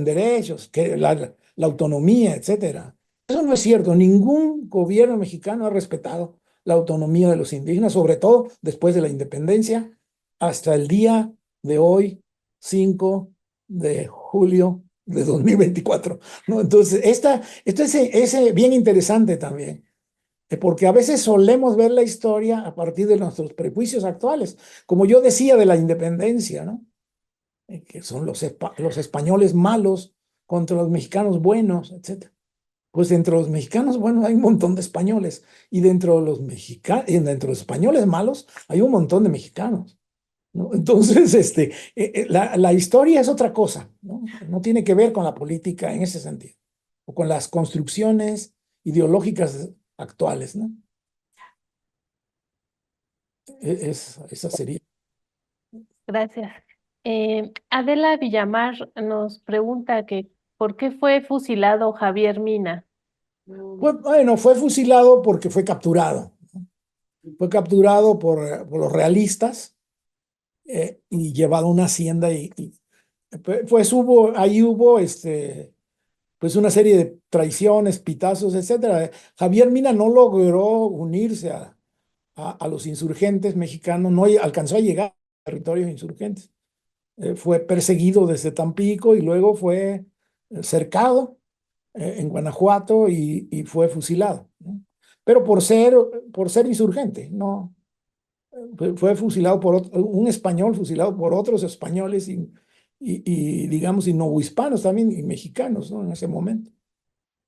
S2: derechos, que la autonomía, etcétera. Eso no es cierto, ningún gobierno mexicano ha respetado la autonomía de los indígenas, sobre todo después de la independencia, hasta el día de hoy, 5 de julio de 2024, ¿no? Entonces, esto es bien interesante también, porque a veces solemos ver la historia a partir de nuestros prejuicios actuales, como yo decía de la independencia, ¿no? Que son los españoles malos contra los mexicanos buenos, etcétera. Pues dentro de los mexicanos buenos hay un montón de españoles, y dentro de dentro de los españoles malos hay un montón de mexicanos, ¿no? Entonces, la historia es otra cosa, ¿no? No tiene que ver con la política en ese sentido, o con las construcciones ideológicas actuales, ¿no? Esa sería.
S1: Gracias. Adela Villamar nos pregunta que ¿por qué fue fusilado Javier Mina?
S2: Pues, bueno, fue fusilado porque fue capturado. Fue capturado por los realistas y llevado a una hacienda pues ahí hubo pues una serie de traiciones, pitazos, etcétera. Javier Mina no logró unirse a los insurgentes mexicanos, no alcanzó a llegar a territorios insurgentes. Fue perseguido desde Tampico y luego fue cercado en Guanajuato y fue fusilado, ¿no? Pero por ser insurgente, no. Fue fusilado por un español, fusilado por otros españoles y digamos, y novohispanos también, y mexicanos, ¿no? En ese momento.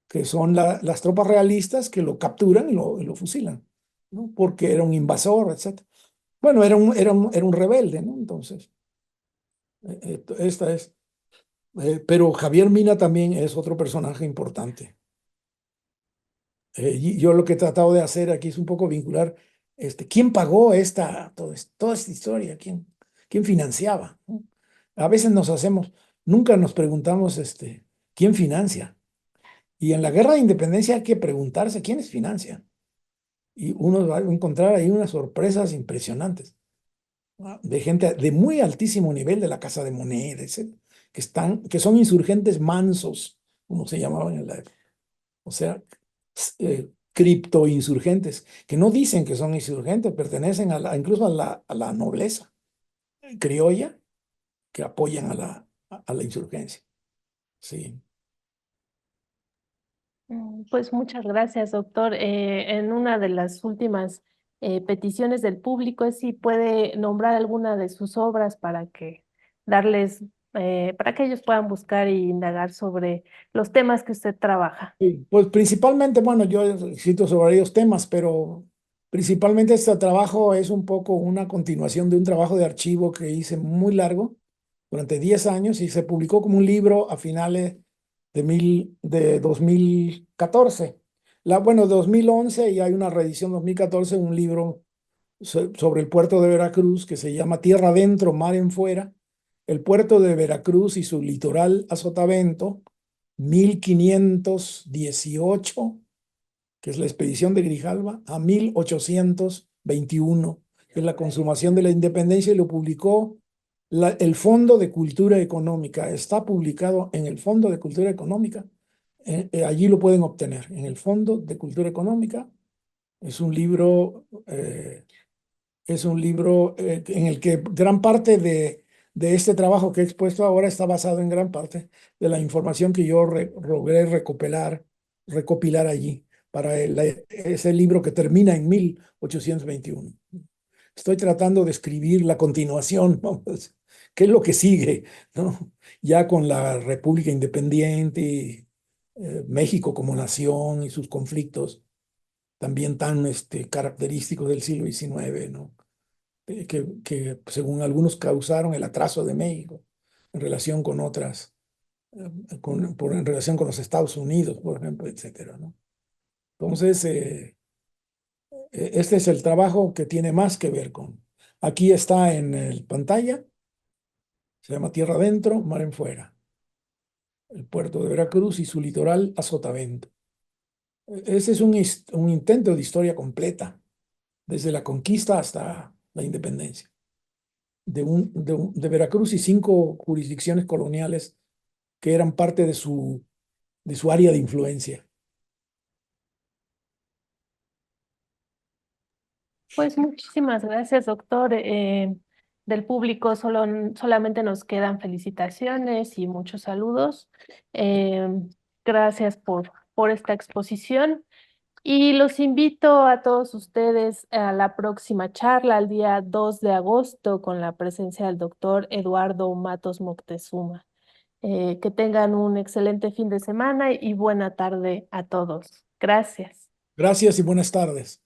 S2: que son las tropas realistas que lo capturan y lo fusilan, ¿no? Porque era un invasor, etcétera. Bueno, era un rebelde, ¿no? Entonces, esta es. Pero Javier Mina también es otro personaje importante. Y yo lo que he tratado de hacer aquí es un poco vincular, ¿quién pagó toda esta historia? ¿Quién financiaba? ¿No? A veces nunca nos preguntamos, ¿quién financia? Y en la guerra de independencia hay que preguntarse quiénes financian. Y uno va a encontrar ahí unas sorpresas impresionantes, ¿no? De gente de muy altísimo nivel de la Casa de Moneda, etcétera, que son insurgentes mansos, como se llamaban en la época. O sea, criptoinsurgentes, que no dicen que son insurgentes, pertenecen incluso a la nobleza criolla que apoyan a la insurgencia. Sí.
S1: Pues muchas gracias, doctor. En una de las últimas peticiones del público es si puede nombrar alguna de sus obras para que para que ellos puedan buscar y indagar sobre los temas que usted trabaja.
S2: Sí, pues principalmente, bueno, yo he escrito sobre varios temas, pero principalmente este trabajo es un poco una continuación de un trabajo de archivo que hice muy largo, durante 10 años, y se publicó como un libro a finales de 2014. Bueno, 2011, y hay una reedición 2014, un libro sobre el puerto de Veracruz que se llama Tierra adentro, mar en fuera, el puerto de Veracruz y su litoral a Sotavento, 1518, que es la expedición de Grijalva, a 1821, que es la consumación de la independencia, y lo publicó el Fondo de Cultura Económica. Está publicado en el Fondo de Cultura Económica. Allí lo pueden obtener, en el Fondo de Cultura Económica. Es un libro en el que gran parte de este trabajo que he expuesto ahora está basado en gran parte de la información que yo logré recopilar allí para ese libro que termina en 1821. Estoy tratando de escribir la continuación, ¿no? Pues, ¿qué es lo que sigue, ¿no? Ya con la República Independiente, México como nación y sus conflictos también tan característicos del siglo XIX, ¿no? Que según algunos causaron el atraso de México en relación con en relación con los Estados Unidos, por ejemplo, etcétera, ¿no? Entonces, este es el trabajo que tiene más que ver con. Aquí está en el pantalla, se llama Tierra adentro, mar en fuera, el puerto de Veracruz y su litoral a Sotavento. Ese es un intento de historia completa, desde la conquista hasta la independencia, de Veracruz y 5 jurisdicciones coloniales que eran parte de su área de influencia.
S1: Pues muchísimas gracias, doctor. Del público solamente nos quedan felicitaciones y muchos saludos. Eh, Gracias por esta exposición. Y los invito a todos ustedes a la próxima charla, el día 2 de agosto, con la presencia del doctor Eduardo Matos Moctezuma. Que tengan un excelente fin de semana y buena tarde a todos. Gracias.
S2: Gracias y buenas tardes.